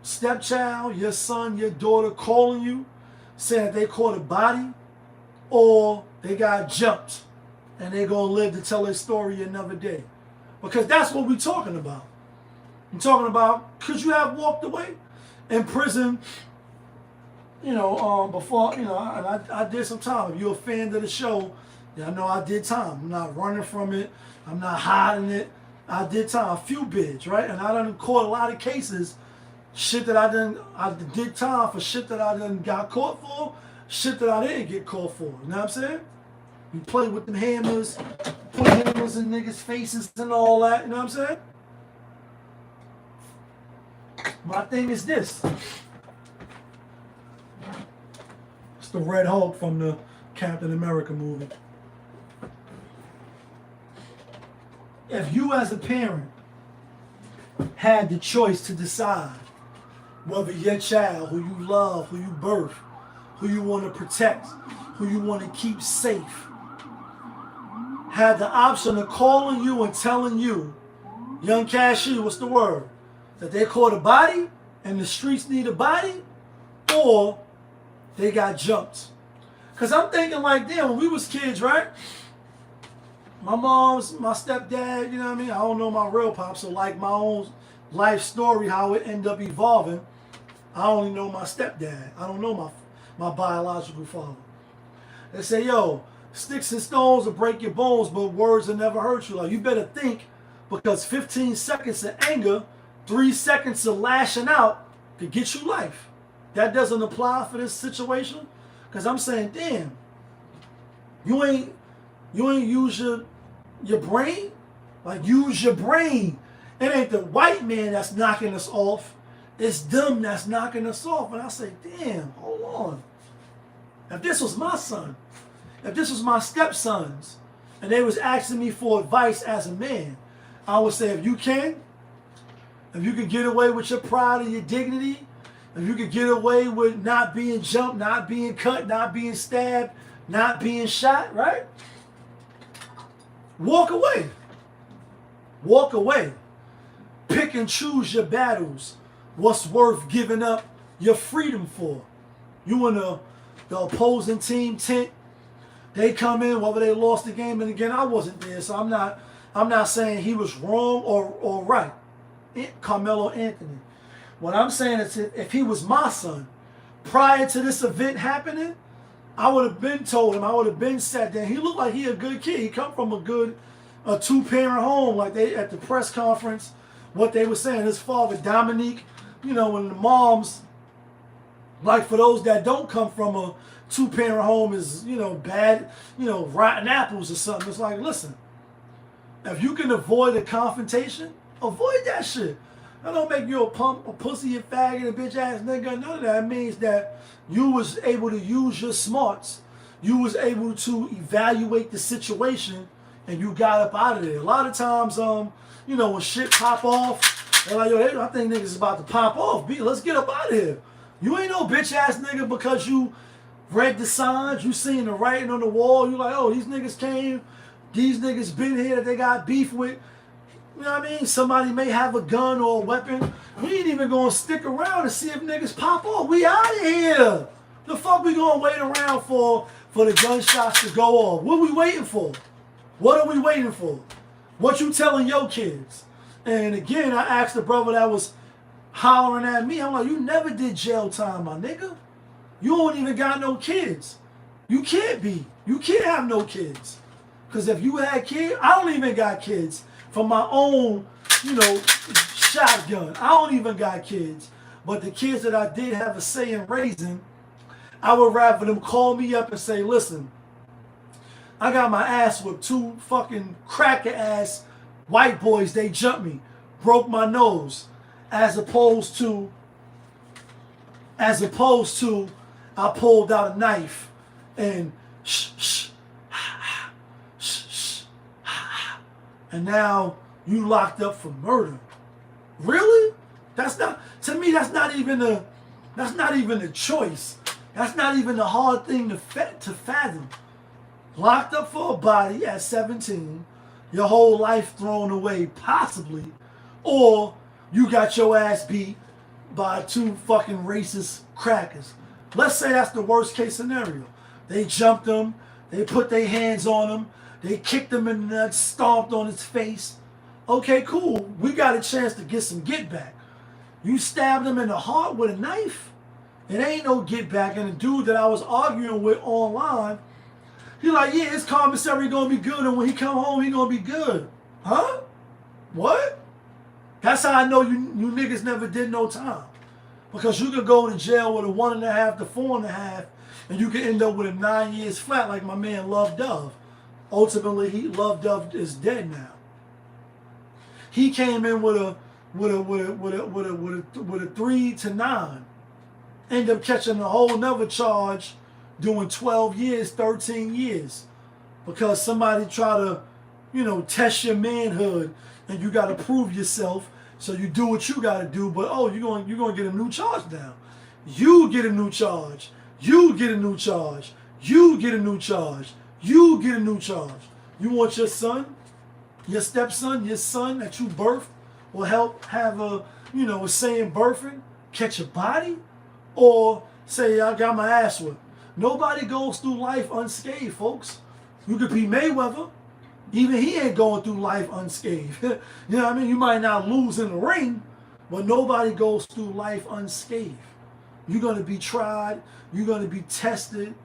stepchild, your son, your daughter calling you, saying that they caught a body or they got jumped and they're going to live to tell their story another day? Because that's what we're talking about. I'm talking about, could you have walked away in prison, before, and I did some time. If you're a fan of the show, I know I did time. I'm not running from it. I'm not hiding it. I did time, a few bids, right? And I done caught a lot of cases, shit that I did time for shit that I done got caught for, shit that I didn't get caught for. You know what I'm saying? You play with them hammers, put hammers in niggas' faces and all that, you know what I'm saying? My thing is this. It's the Red Hulk from the Captain America movie. If you as a parent had the choice to decide whether your child, who you love, who you birth, who you want to protect, who you want to keep safe, had the option of calling you and telling you, young cashier, what's the word? That they caught a body and the streets need a body, or they got jumped. Because I'm thinking like, damn, when we was kids, right? My mom's, my stepdad, you know what I mean? I don't know my real pop, so like my own life story, how it ended up evolving, I only know my stepdad. I don't know my biological father. They say, yo, sticks and stones will break your bones, but words will never hurt you. Like, you better think, because 15 seconds of anger, 3 seconds of lashing out could get you life. That doesn't apply for this situation. Because I'm saying, damn, you ain't use your brain? Like, use your brain. It ain't the white man that's knocking us off. It's them that's knocking us off. And I say, damn, hold on. If this was my son, if this was my stepsons, and they was asking me for advice as a man, I would say, if you can get away with your pride and your dignity, if you could get away with not being jumped, not being cut, not being stabbed, not being shot, right? Walk away. Walk away. Pick and choose your battles. What's worth giving up your freedom for? You and the opposing team tent, they come in, whether they lost the game, and again, I wasn't there, so I'm not saying he was wrong or right. Carmelo Anthony. What I'm saying is, if he was my son, prior to this event happening, I would have been told him, I would have been sat there. He looked like he a good kid. He come from a two-parent home, like they at the press conference, what they were saying. His father, Dominique, when the moms, like for those that don't come from a two-parent home is, bad, rotten apples or something. It's like, listen, if you can avoid a confrontation, avoid that shit. That don't make you a pump, a pussy, a faggot, a bitch ass nigga. None of that. It means that you was able to use your smarts. You was able to evaluate the situation, and you got up out of there. A lot of times, when shit pop off, they're like, yo, I think niggas is about to pop off. Let's get up out of here. You ain't no bitch ass nigga because you read the signs, you seen the writing on the wall. You like, oh, these niggas came, these niggas been here that they got beef with. You know what I mean? Somebody may have a gun or a weapon. We ain't even gonna stick around and see if niggas pop off. We out of here. The fuck we gonna wait around for the gunshots to go off? What we waiting for? What are we waiting for? What you telling your kids? And again, I asked the brother that was hollering at me. I'm like, you never did jail time, my nigga. You don't even got no kids. You can't have no kids. Because if you had kids, I don't even got kids. From my own, shotgun. I don't even got kids. But the kids that I did have a say in raising, I would rather them call me up and say, listen, I got my ass with 2 fucking cracker ass white boys. They jumped me, broke my nose. As opposed to I pulled out a knife and and now you locked up for murder. Really? That's not, to me, that's not even a choice. That's not even a hard thing to fathom. Locked up for a body at 17, your whole life thrown away, possibly, or you got your ass beat by two fucking racist crackers. Let's say that's the worst case scenario. They jumped him, they put their hands on him, they kicked him in the nuts, stomped on his face. Okay, cool. We got a chance to get some get back. You stabbed him in the heart with a knife. It ain't no get back. And the dude that I was arguing with online, he like, yeah, his commissary gonna be good, and when he come home, he gonna be good. Huh? What? That's how I know you niggas never did no time. Because you could go to jail with a 1.5 to 4.5, and you could end up with a 9 years flat like my man Love Dove. Ultimately, Love Dove is dead now. He came in with a 3 to 9. Ended up catching a whole nother charge, doing 12 years, 13 years. Because somebody tried to, test your manhood, and you got to prove yourself, so you do what you got to do, but you're going to get a new charge now. You get a new charge. You get a new charge. You get a new charge. You get a new charge. You want your son, your stepson, your son that you birthed will help have a say in birthing, catch a body, or say I got my ass whipped. Nobody goes through life unscathed, folks. You could be Mayweather. Even he ain't going through life unscathed. You know what I mean? You might not lose in the ring, but nobody goes through life unscathed. You're going to be tried. You're going to be tested.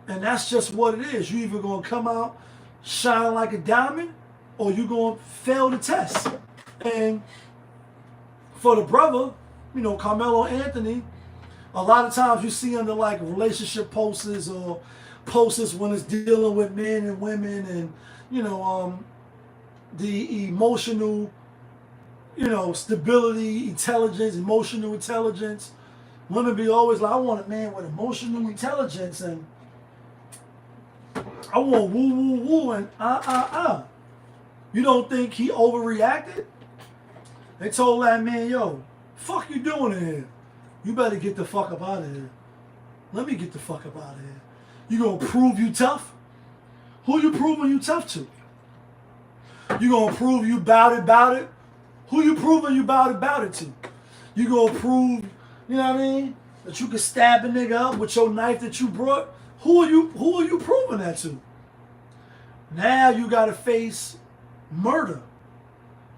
And that's just what it is. You're either going to come out shining like a diamond, or you're going to fail the test. And for the brother, Carmelo Anthony, a lot of times you see under like relationship posters or posters when it's dealing with men and women and, the emotional, stability, intelligence, emotional intelligence. Women be always like, I want a man with emotional intelligence, and I want woo, woo, woo, and You don't think he overreacted? They told that man, yo, fuck you doing in here? You better get the fuck up out of here. Let me get the fuck up out of here. You gonna prove you tough? Who you proving you tough to? You gonna prove you bout it? Who you proving you bout it to? You gonna prove, that you can stab a nigga up with your knife that you brought? Who are you proving that to? Now you gotta face murder.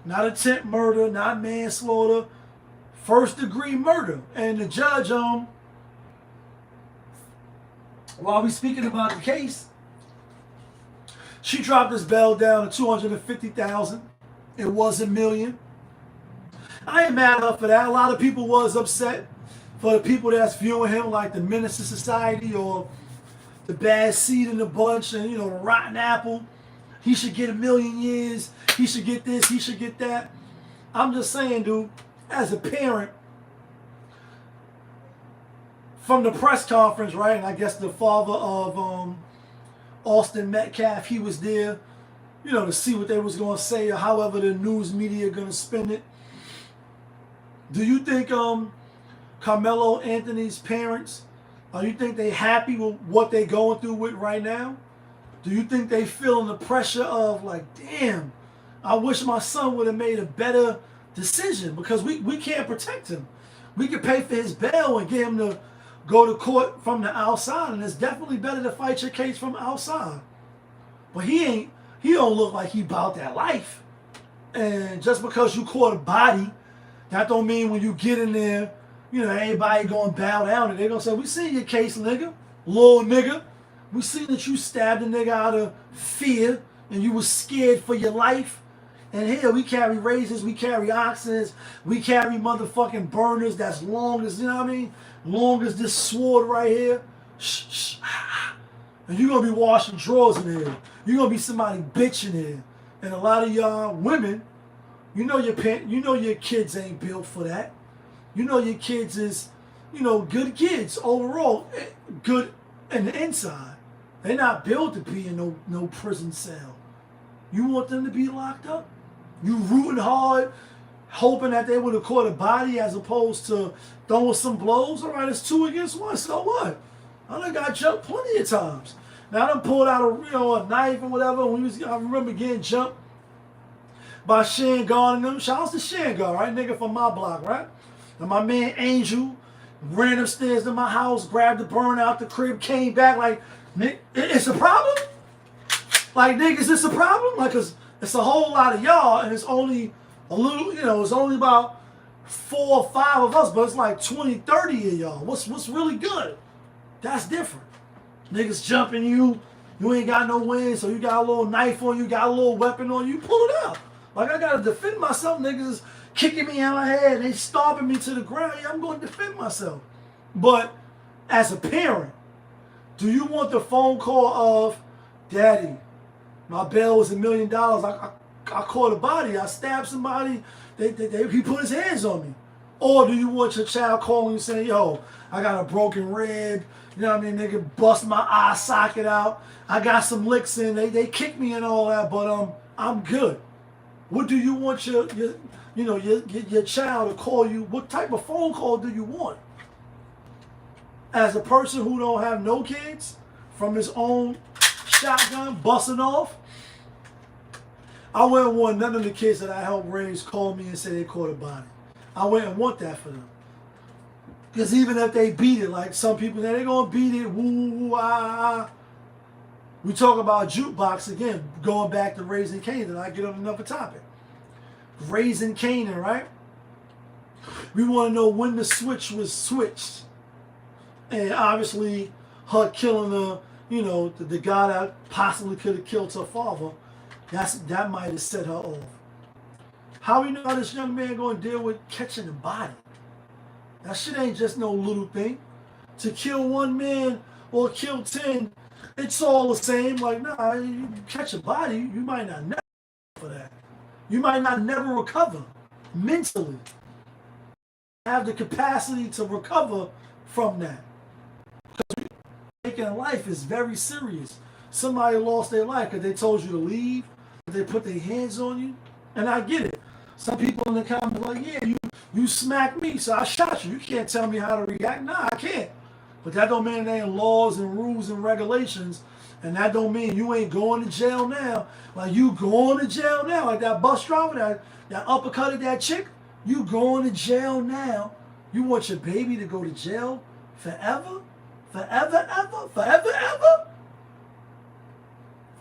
Not attempt murder, not manslaughter, first degree murder. And the judge, while we speaking about the case, she dropped his bail down to $250,000. It was $1 million. I ain't mad at her for that. A lot of people was upset for the people that's viewing him like the menace to society or the bad seed in the bunch and, the rotten apple. He should get 1 million years. He should get this. He should get that. I'm just saying, dude, as a parent, from the press conference, right, and I guess the father of Austin Metcalf, he was there, to see what they was going to say or however the news media going to spin it. Do you think Carmelo Anthony's parents, you think they happy with what they going through with right now? Do you think they feeling the pressure of like, damn, I wish my son would have made a better decision because we can't protect him. We could pay for his bail and get him to go to court from the outside, and it's definitely better to fight your case from outside. But he don't look like he about that life. And just because you caught a body, that don't mean when you get in there, everybody gonna bow down and they're gonna say, we seen your case, nigga, little nigga. We seen that you stabbed a nigga out of fear and you was scared for your life. And here we carry razors, we carry oxens, we carry motherfucking burners that's long as, long as this sword right here. And you're gonna be washing drawers in here. You're gonna be somebody bitching here. And a lot of y'all women, your kids ain't built for that. Your kids is, good kids overall, good in the inside. They're not built to be in no prison cell. You want them to be locked up? You rooting hard hoping that they would have caught a body as opposed to throwing some blows. All right, it's 2 against 1. So what? I done got jumped plenty of times. Now I done pulled out a knife or whatever. I remember getting jumped by Shangar and them. Shouts to Shangar, right? Nigga from my block, right? And my man Angel ran upstairs to my house, grabbed the burn out the crib, came back like, it's a problem? Like, niggas, it's a problem? Like, cause it's a whole lot of y'all and it's only a little, it's only about 4 or 5 of us, but it's like 20, 30 of y'all. What's really good? That's different. Niggas jumping you ain't got no win, so you got a little knife on you, got a little weapon on you, pull it out. Like, I gotta defend myself. Niggas is kicking me out my head, they stomping me to the ground. Yeah, I'm gonna defend myself. But as a parent, do you want the phone call of, Daddy, my bail was $1 million. I caught a body. I stabbed somebody. He put his hands on me. Or do you want your child calling you saying, yo, I got a broken rib. You know what I mean? They could bust my eye socket out. I got some licks in. They kicked me and all that, but I'm good. What do you want your child to call you? What type of phone call do you want? As a person who don't have no kids, from his own shotgun busting off, I wouldn't want none of the kids that I helped raise call me and say they caught a body. I wouldn't want that for them. Because even if they beat it, like some people, they're going to beat it, woo, woo, ah. We talk about jukebox again, going back to Raising Canaan. I get on another topic. Raising Canaan, right? We want to know when the switch was switched. And obviously, her killing the guy that possibly could have killed her father, that might have set her off. How we know how this young man going to deal with catching a body? That shit ain't just no little thing. To kill 1 man or kill 10, it's all the same. Like, nah, you catch a body, you might not never for that. You might not never recover mentally. Have the capacity to recover from that. Because taking life is very serious. Somebody lost their life because they told you to leave, they put their hands on you, and I get it. Some people in the comments are like, yeah, you smacked me, so I shot you. You can't tell me how to react. Nah, I can't. But that don't mean there ain't laws and rules and regulations, and that don't mean you ain't going to jail now. Like, you going to jail now. Like that bus driver that uppercutted that chick, you going to jail now. You want your baby to go to jail forever? Forever, ever? Forever, ever?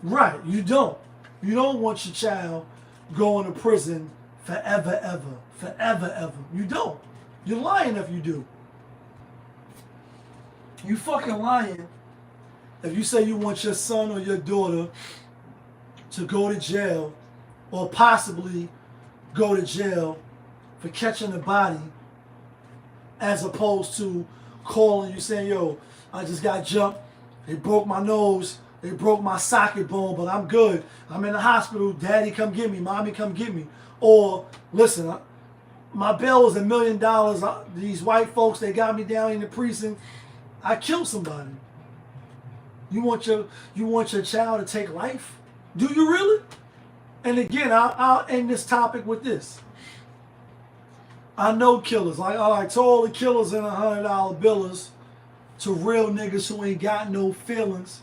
Right, you don't. You don't want your child going to prison forever, ever. Forever, ever. You don't. You're lying if you do. You fucking lying if you say you want your son or your daughter to go to jail or possibly go to jail for catching a body as opposed to calling you saying, yo, I just got jumped. They broke my nose. They broke my socket bone, but I'm good. I'm in the hospital. Daddy, come get me. Mommy, come get me. Or, listen, my bail was $1 million. These white folks, they got me down in the precinct. I killed somebody. You want your child to take life? Do you really? And again, I'll end this topic with this. I know killers. Like to all the killers in $100 billers, to real niggas who ain't got no feelings,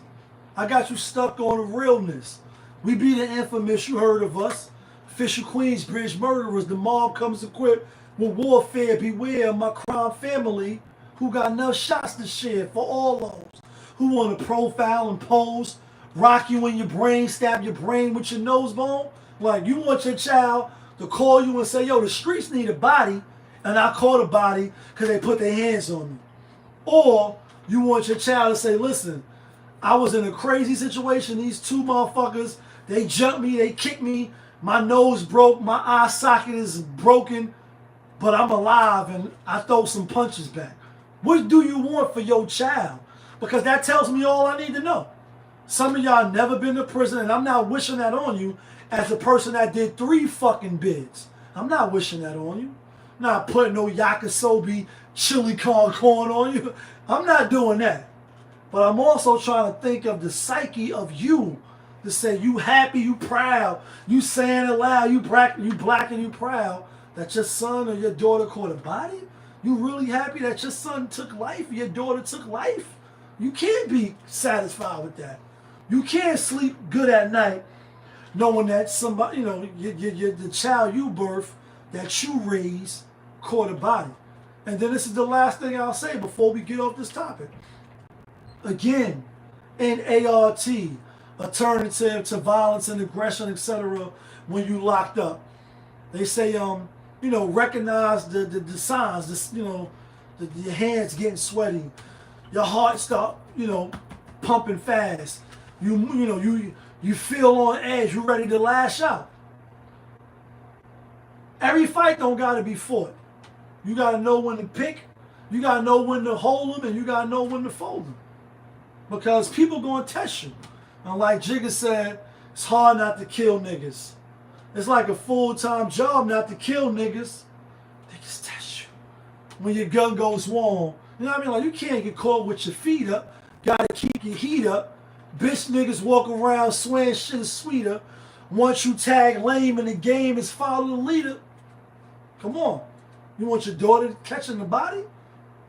I got you stuck on the realness. We be the infamous, you heard of us, Fisher Queensbridge murderers. The mob comes equipped with warfare. Beware of my crime family who got enough shots to share for all those who want to profile and pose, rock you in your brain, stab your brain with your nose bone. Like, you want your child to call you and say, yo, the streets need a body, and I caught a body because they put their hands on me. Or you want your child to say, listen, I was in a crazy situation. These 2 motherfuckers, they jumped me, they kicked me, my nose broke, my eye socket is broken, but I'm alive and I throw some punches back. What do you want for your child? Because that tells me all I need to know. Some of y'all never been to prison, and I'm not wishing that on you as a person that did 3 fucking bids. I'm not wishing that on you. I'm not putting no yakisobe chili corn on you. I'm not doing that. But I'm also trying to think of the psyche of you, to say you happy, you proud, you saying it loud, you black and you proud that your son or your daughter caught a body? You really happy that your son took life or your daughter took life? You can't be satisfied with that. You can't sleep good at night knowing that somebody, you know, the child you birth, that you raise, caught a body. And then this is the last thing I'll say before we get off this topic. Again, in ART, alternative to violence and aggression, etc., when you locked up, they say, you know, recognize the signs, you know, your hands getting sweaty, your heart start, you know, pumping fast. You feel on edge. You're ready to lash out. Every fight don't gotta be fought. You gotta know when to pick. You gotta know when to hold them, and you gotta know when to fold them. Because people gonna test you. And like Jigga said, it's hard not to kill niggas. It's like a full-time job not to kill niggas. Niggas test you. When your gun goes warm. You know what I mean? Like, you can't get caught with your feet up. Gotta keep your heat up. Bitch niggas walk around swearing shit is sweeter. Once you tag lame in the game, is follow the leader. Come on. You want your daughter catching the body?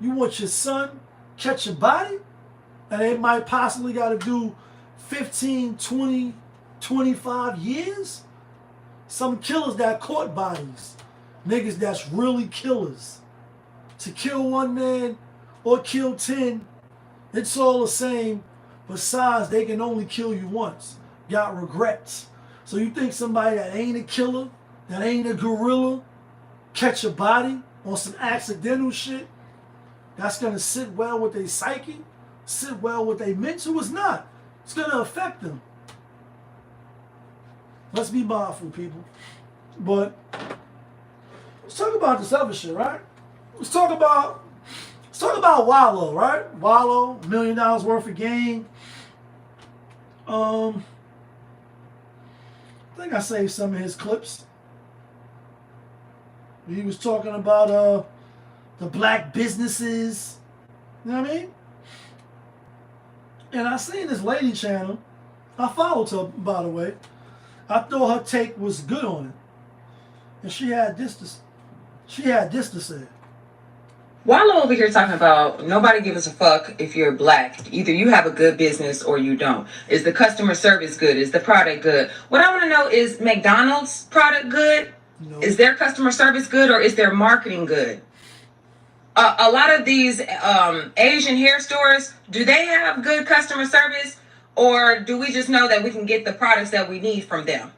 You want your son catching body? And they might possibly got to do 15, 20, 25 years? Some killers that caught bodies. Niggas that's really killers. To kill one man or kill 10, it's all the same. Besides, they can only kill you once. Got regrets. So you think somebody that ain't a killer, that ain't a gorilla, catch a body on some accidental shit, that's going to sit well with their psyche, sit well with their mental? It's not. It's going to affect them. Let's be mindful, people. But let's talk about this other shit, right? Let's talk about Wallow, right? Wallow, $1 million worth of game. I think I saved some of his clips. He was talking about the black businesses. You know what I mean? And I seen this lady channel. I followed her, by the way. I thought her take was good on it. And she had this to say. Wallow over here talking about nobody gives a fuck if you're black. Either you have a good business or you don't. Is the customer service good? Is the product good? What I want to know is McDonald's product good? No. Is their customer service good, or is their marketing good? A lot of these Asian hair stores, do they have good customer service, or do we just know that we can get the products that we need from them?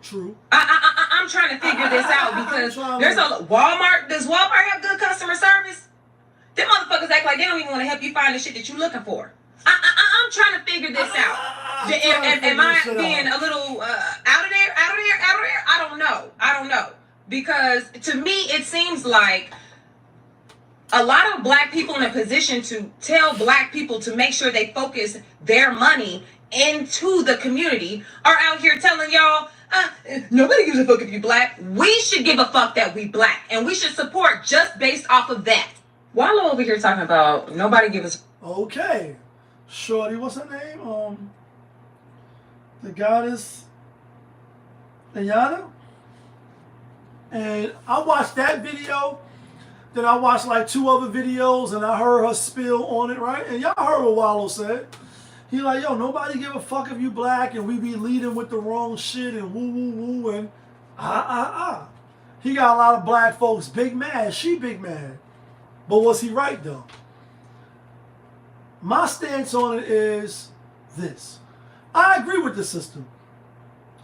True. I'm trying to figure this out because there's a Walmart. Does Walmart have good customer service? Them motherfuckers act like they don't even want to help you find the shit that you're looking for. I'm trying to figure this out. Am I being a little out of there? I don't know. Because to me, it seems like a lot of black people in a position to tell black people to make sure they focus their money into the community are out here telling y'all, nobody gives a fuck if you black. We should give a fuck that we black, and we should support just based off of that. Wallow over here talking about nobody gives a... Okay. Shorty, what's her name? The goddess Ayana. And I watched that video. Then I watched like 2 other videos, and I heard her spill on it, right? And y'all heard what Wallow said. He like, yo, nobody give a fuck if you black, and we be leading with the wrong shit and woo woo woo and He got a lot of black folks big mad. She big mad. But was he right though? My stance on it is this. I agree with the system.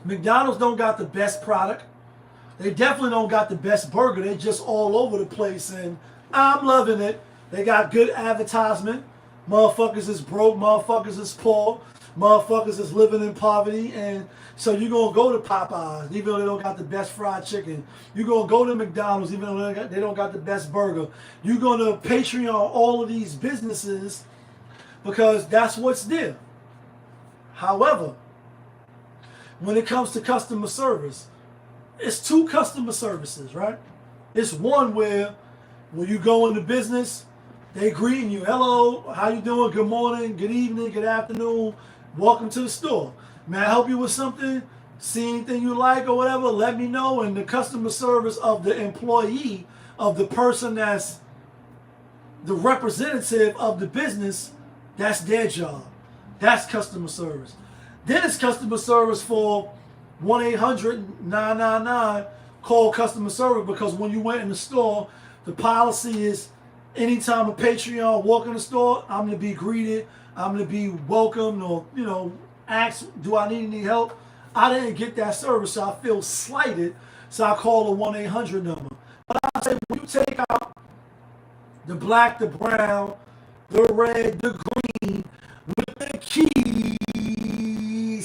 McDonald's don't got the best product. They definitely don't got the best burger. They just all over the place, and I'm loving it. They got good advertisement. Motherfuckers is broke. Motherfuckers is poor. Motherfuckers is living in poverty. And so you're going to go to Popeyes, even though they don't got the best fried chicken. You're going to go to McDonald's, even though they don't got the best burger. You're going to Patreon all of these businesses because that's what's there. However, when it comes to customer service, it's 2 customer services, right? It's one where when you go into business, they greeting you. Hello, how you doing? Good morning, good evening, good afternoon. Welcome to the store. May I help you with something? See anything you like or whatever, let me know. And the customer service of the employee, of the person that's the representative of the business, that's their job. That's customer service. Then it's customer service for 1-800-999, call customer service, because when you went in the store, the policy is anytime a Patreon walk in the store, I'm going to be greeted, I'm going to be welcomed, or, ask, do I need any help? I didn't get that service, so I feel slighted, so I call the 1-800 number. But I say, when you take out the black, the brown, the red, the green, with the keys,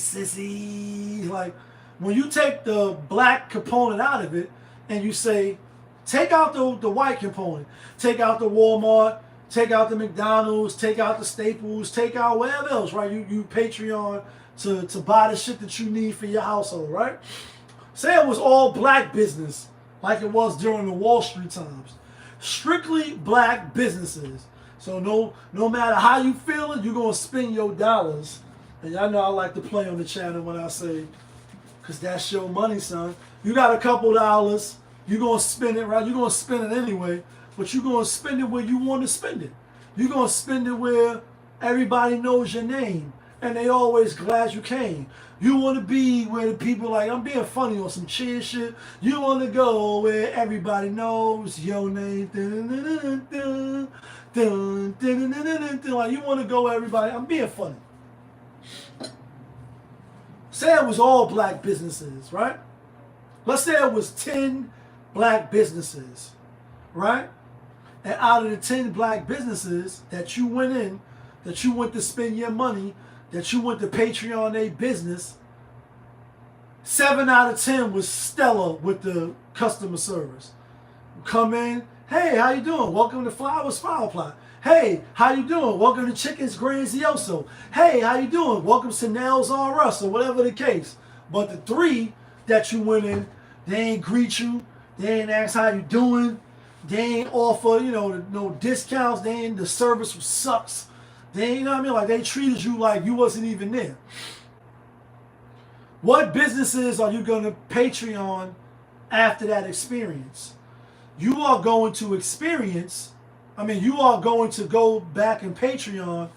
sissy. Like, when you take the black component out of it and you say, take out the white component, take out the Walmart, take out the McDonald's, take out the Staples, take out whatever else, right? You Patreon to buy the shit that you need for your household, right? Say it was all black business like it was during the Wall Street times. Strictly black businesses. So no matter how you feeling, you're going to spend your dollars. And y'all know I like to play on the channel when I say, because that's your money, son. You got a couple dollars, you're going to spend it, right? You're going to spend it anyway, but you're going to spend it where you want to spend it. You're going to spend it where everybody knows your name and they always glad you came. You want to be where the people like, I'm being funny on some cheer shit. You want to go where everybody knows your name. Like, you want to go where everybody, I'm being funny. Say it was all black businesses, right? Let's say it was 10 black businesses, right? And out of the 10 black businesses that you went in, that you went to spend your money, that you went to Patreon a business, 7 out of 10 was stellar with the customer service. Come in, hey, how you doing? Welcome to Flowers Flower Plot. Hey, how you doing? Welcome to Chicken's Granzioso. Hey, how you doing? Welcome to Nails on Us, or whatever the case. But the 3 that you went in, they ain't greet you, they ain't ask how you doing, they ain't offer, no discounts, they ain't, the service sucks. They, you know what I mean? Like, they treated you like you wasn't even there. What businesses are you going to Patreon after that experience? You are going to you are going to go back and Patreon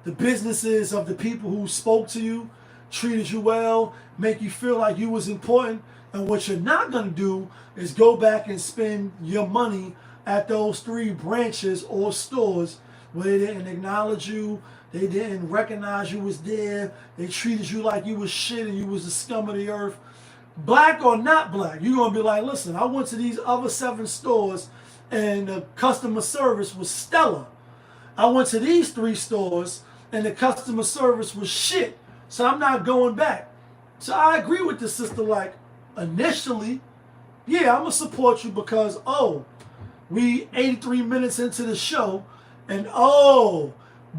the businesses of the people who spoke to you, treated you well, make you feel like you was important. And what you're not going to do is go back and spend your money at those 3 branches or stores where they didn't acknowledge you, they didn't recognize you was there, they treated you like you was shit and you was the scum of the earth. Black or not black, you're going to be like, listen, I went to these other 7 stores and the customer service was stellar. I went to these 3 stores and the customer service was shit, so I'm not going back. So I agree with the sister, like, initially, yeah, I'm going to support you because, we 83 minutes into the show, and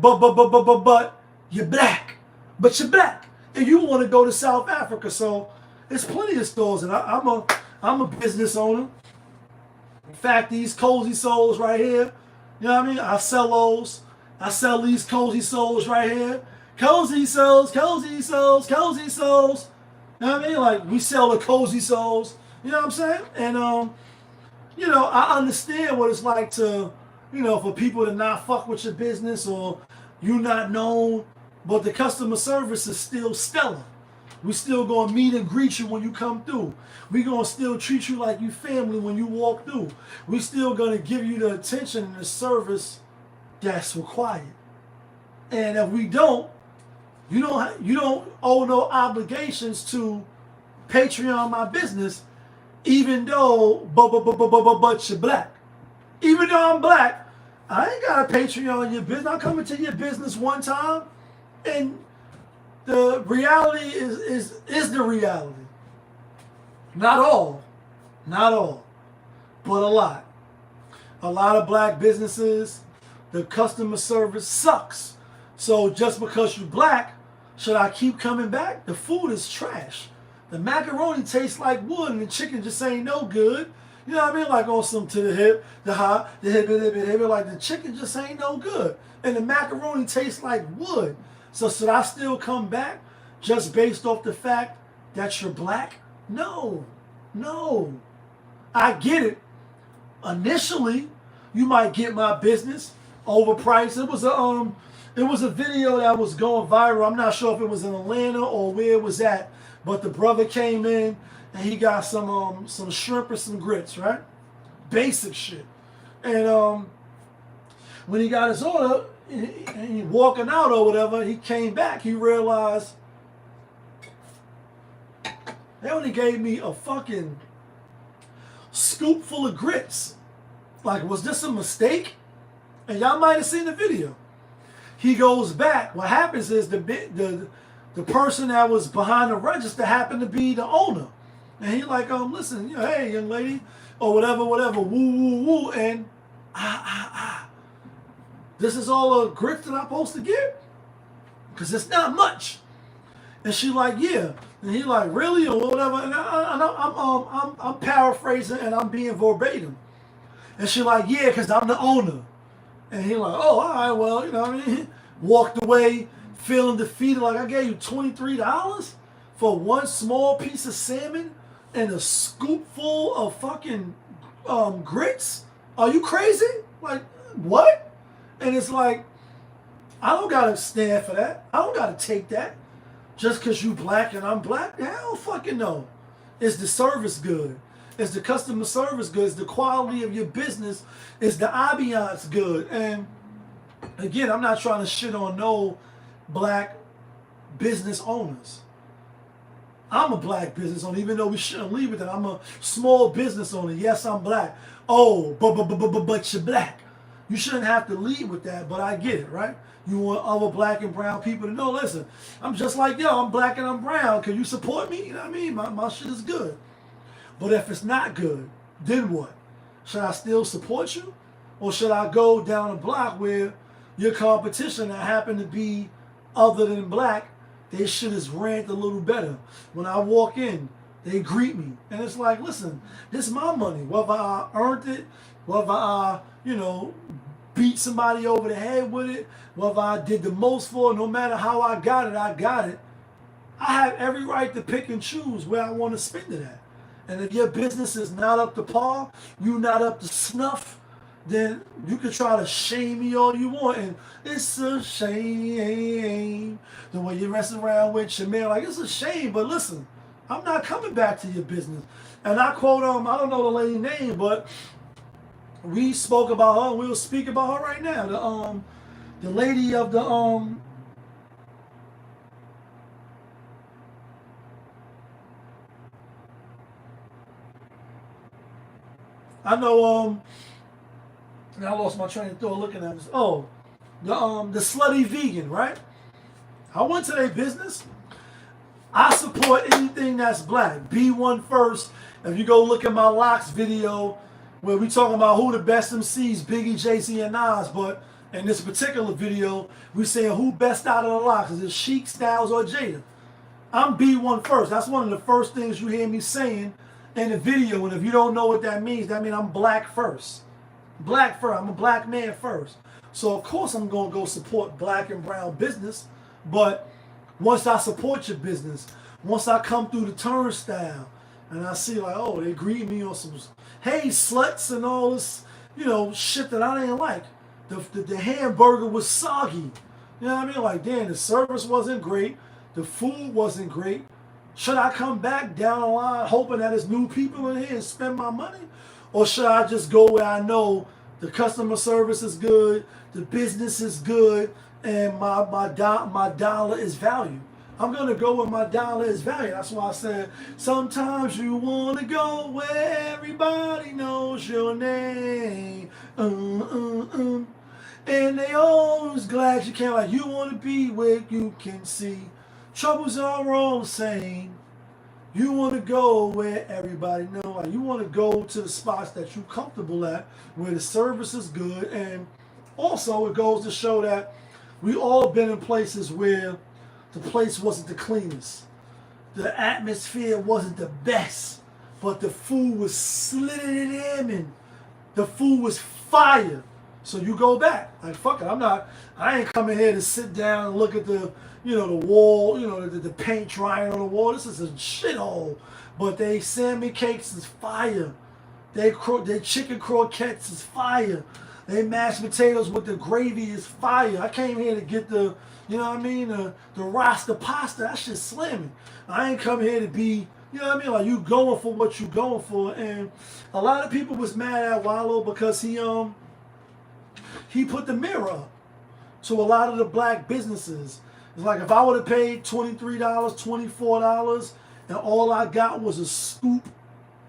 but you're black. But you're black. And you want to go to South Africa. So there's plenty of stores, and I'm a business owner. In fact, these cozy souls right here, you know what I mean? I sell those. I sell these cozy souls right here. Cozy souls, cozy souls, cozy souls. You know what I mean? Like, we sell the cozy souls. You know what I'm saying? And I understand what it's like to, for people to not fuck with your business or you not known, but the customer service is still stellar. We still gonna meet and greet you when you come through. We gonna still treat you like you family when you walk through. We still gonna give you the attention and the service that's required. And if we don't, you don't owe no obligations to Patreon my business, even though but you're black. Even though I'm black, I ain't got a Patreon your business. I'm coming to your business one time, and the reality is the reality. Not all, but a lot. A lot of black businesses, the customer service sucks. So just because you're black, should I keep coming back? The food is trash. The macaroni tastes like wood, and the chicken just ain't no good. You know what I mean? Like on some to the hip, the hop, the hip, like the chicken just ain't no good. And the macaroni tastes like wood. So should I still come back just based off the fact that you're black? No. I get it. Initially, you might get my business overpriced. It was a video that was going viral. I'm not sure if it was in Atlanta or where it was at, but the brother came in and he got some shrimp and some grits, right? Basic shit. And when he got his order and he walking out or whatever, he came back. He realized they only gave me a fucking scoop full of grits. Like, was this a mistake? And y'all might have seen the video. He goes back. What happens is the person that was behind the register happened to be the owner. And he like, listen, hey, young lady, or whatever, woo, and this is all the grits that I'm supposed to get? Because it's not much. And she like, yeah. And he like, really, or whatever. And I'm paraphrasing and I'm being verbatim. And she like, yeah, because I'm the owner. And he like, oh, all right, well, you know what I mean? Walked away feeling defeated. Like, I gave you $23 for one small piece of salmon and a scoop full of fucking grits? Are you crazy? Like, what? And it's like, I don't got to stand for that. I don't got to take that. Just because you black and I'm black? Hell fucking no. Is the service good? Is the customer service good? Is the quality of your business? Is the ambiance good? And again, I'm not trying to shit on no black business owners. I'm a black business owner, even though we shouldn't leave it that. I'm a small business owner. Yes, I'm black. Oh, but you're black. You shouldn't have to lead with that, but I get it, right? You want other black and brown people to know, listen, I'm just like yo, I'm black and I'm brown. Can you support me? You know what I mean? My shit is good. But if it's not good, then what? Should I still support you? Or should I go down a block where your competition that happen to be other than black, their shit is ranked a little better? When I walk in, they greet me. And it's like, listen, this is my money. Whether I earned it, whether I, beat somebody over the head with it, whether I did the most for it, no matter how I got it, I got it. I have every right to pick and choose where I want to spend it at. And if your business is not up to par, you're not up to snuff, then you can try to shame me all you want. And it's a shame the way you mess around with your man. Like, it's a shame, but listen, I'm not coming back to your business. And I quote, I don't know the lady's name, but we spoke about her, and we'll speak about her right now. The lady of the, I know, I lost my train of thought looking at this. Oh, the slutty vegan, right? I went to their business. I support anything that's black. Be one first. If you go look at my Locks video, where we talking about who the best MCs, Biggie, Jay-Z, and Nas, but in this particular video, we saying who best out of the Locks. Is it Sheik, Styles, or Jada? I'm B1 first. That's one of the first things you hear me saying in the video. And if you don't know what that means I'm black first. Black first. I'm a black man first. So of course I'm going to go support black and brown business. But once I support your business, once I come through the turnstile and I see like, oh, they greet me on some, hey, sluts and all this, shit that I didn't like. The hamburger was soggy. You know what I mean? Like, damn, the service wasn't great. The food wasn't great. Should I come back down the line hoping that there's new people in here and spend my money? Or should I just go where I know the customer service is good, the business is good, and my dollar is value? I'm going to go where my dollar is value. That's why I said, sometimes you want to go where everybody knows your name. And they always glad you can. Like, you want to be where you can see. Troubles are all the same. You want to go where everybody knows. Like, you want to go to the spots that you're comfortable at, where the service is good. And also, it goes to show that we all been in places where the place wasn't the cleanest. The atmosphere wasn't the best. But the food was slamming. The food was fire. So you go back. Like, fuck it. I ain't coming here to sit down and look at the, the wall, the paint drying on the wall. This is a shithole. But they salmon cakes is fire. They chicken croquettes is fire. They mashed potatoes with the gravy is fire. I came here to get the, the Rasta pasta. That shit's slamming. I ain't come here to be, like you going for what you going for. And a lot of people was mad at Wallow because he put the mirror up to a lot of the black businesses. It's like if I would have paid $23, $24, and all I got was a scoop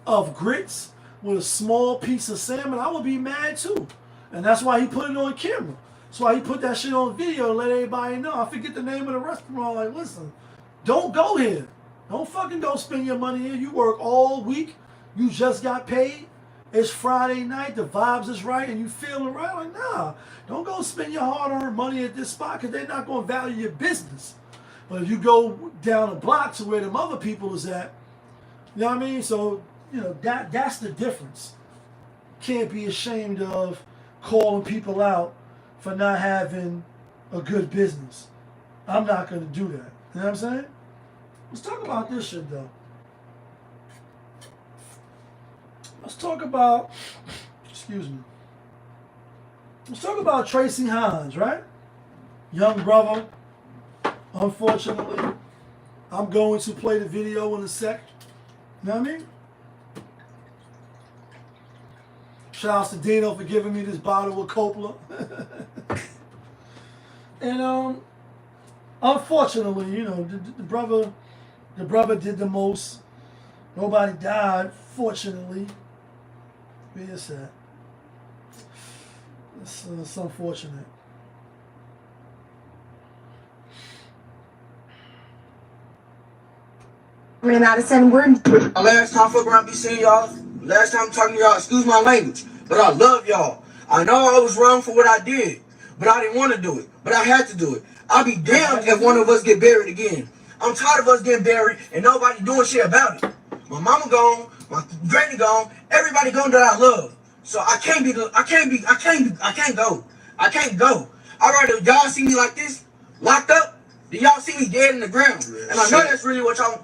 of grits with a small piece of salmon, I would be mad too. And that's why he put it on camera. That's why he put that shit on video to let everybody know. I forget the name of the restaurant. Like, listen, don't go here. Don't fucking go spend your money here. You work all week. You just got paid. It's Friday night. The vibes is right and you feeling right. Like, nah, don't go spend your hard-earned money at this spot because they're not going to value your business. But if you go down the block to where them other people is at, you know what I mean? So, that's the difference. Can't be ashamed of calling people out for not having a good business. I'm not going to do that. You know what I'm saying? Let's talk about this shit, though. Let's talk about, excuse me. Let's talk about Tracy Hines, right? Young brother. Unfortunately, I'm going to play the video in a sec. You know what I mean? Shout out to Dino for giving me this bottle of Coppola. And unfortunately, the brother did the most. Nobody died, fortunately. Where is that? It's unfortunate. Ran out of 7 words. Last time fuck around be seeing y'all. Last time I'm talking to y'all, excuse my language, but I love y'all. I know I was wrong for what I did, but I didn't want to do it. But I had to do it. I'll be damned if one of us get buried again. I'm tired of us getting buried and nobody doing shit about it. My mama gone, my granny gone, everybody gone that I love. So I can't go. I can't go. I'd rather y'all see me like this, locked up, than y'all see me dead in the ground. And I know that's really what y'all,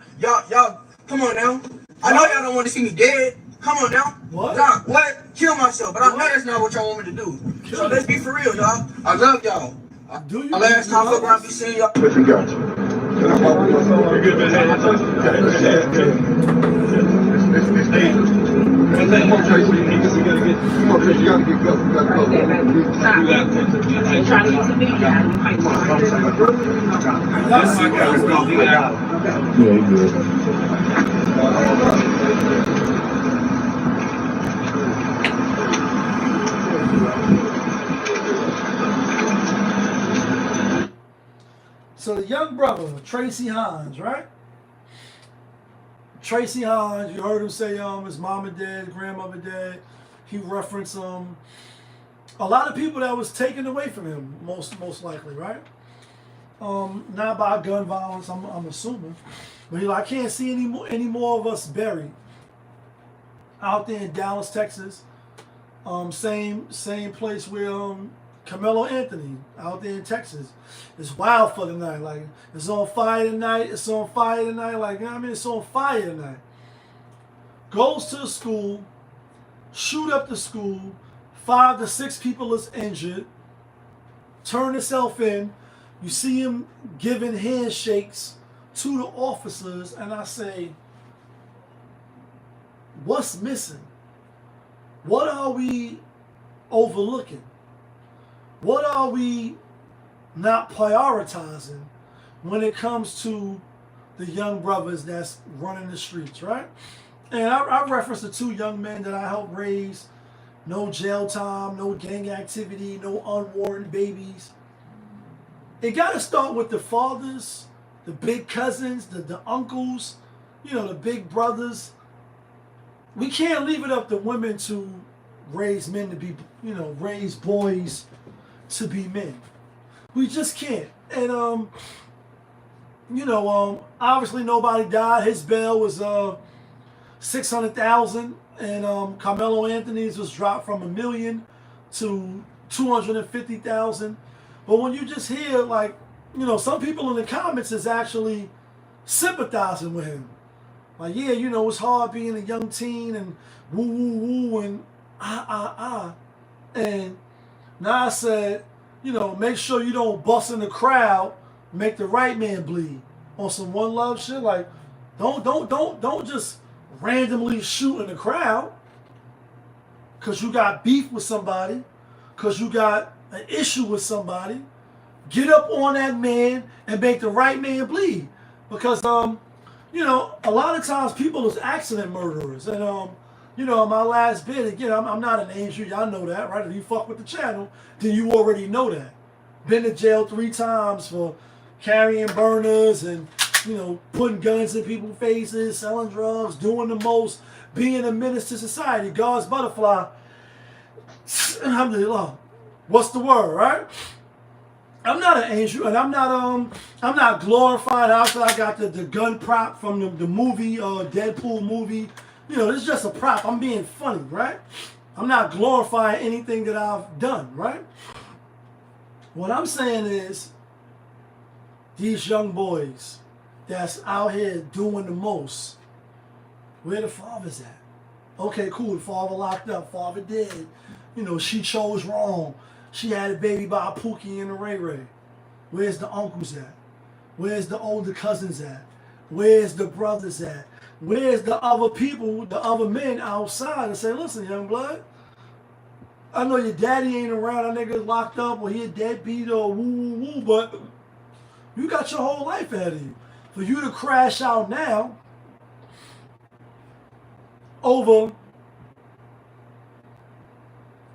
come on now. I know y'all don't want to see me dead. Come on now. What? Nah, what? Kill myself. But I know that's not what y'all want me to do. So let's be for real, y'all. I love y'all. Do you? Last time fuck around be seeing y'all. With regard to it. You're good, man. It's dangerous. Come on, Tracy. You gotta get go. You gotta go. I'm trying to use the video. Yeah, you good. So the young brother, Tracy Hines, right? Tracy Hines, you heard him say his mama dead, grandmother dead. He referenced a lot of people that was taken away from him, most likely, right? Not by gun violence, I'm assuming. But I can't see any more of us buried out there in Dallas, Texas. Same place where Carmelo Anthony out there in Texas. It's wild for the night. Like, it's on fire tonight. It's on fire tonight. Like, you know what I mean? It's on fire tonight. Goes to the school, shoot up the school. 5 to 6 people is injured. Turn himself in. You see him giving handshakes to the officers, and I say, what's missing? What are we overlooking? What are we not prioritizing when it comes to the young brothers that's running the streets, right? And I referenced the 2 young men that I helped raise. No jail time, no gang activity, no unwarranted babies. It got to start with the fathers, the big cousins, the uncles, the big brothers. We can't leave it up to women to raise men to be, raise boys to be men. We just can't. And obviously nobody died. His bail was $600,000, and Carmelo Anthony's was dropped from $1 million to 250,000. But when you just hear, like, you know, some people in the comments is actually sympathizing with him. Like, yeah, you know, it's hard being a young teen and woo, woo, woo, and And now I said, you know, make sure you don't bust in the crowd, make the right man bleed on some one love shit. Like, don't just randomly shoot in the crowd because you got beef with somebody, because you got an issue with somebody. Get up on that man and make the right man bleed. Because you know, a lot of times people is accident murderers. And you know, my last bit, again, I'm not an angel, y'all know that, right? If you fuck with the channel, then you already know that. Been to jail 3 times for carrying burners and, you know, putting guns in people's faces, selling drugs, doing the most, being a menace to society. God's butterfly. Alhamdulillah. What's the word, right? I'm not an angel, and I'm not glorified. Obviously, I got the gun prop from the movie, Deadpool movie. You know, it's just a prop. I'm being funny, right? I'm not glorifying anything that I've done, right? What I'm saying is, these young boys that's out here doing the most, where the fathers at? Okay, cool, the father locked up, father dead. You know, she chose wrong. She had a baby by a Pookie and a Ray Ray. Where's the uncles at? Where's the older cousins at? Where's the brothers at? Where's the other people, the other men outside and say, listen, young blood, I know your daddy ain't around, that nigga's locked up or he a deadbeat or woo woo woo, but you got your whole life ahead of you. For you to crash out now over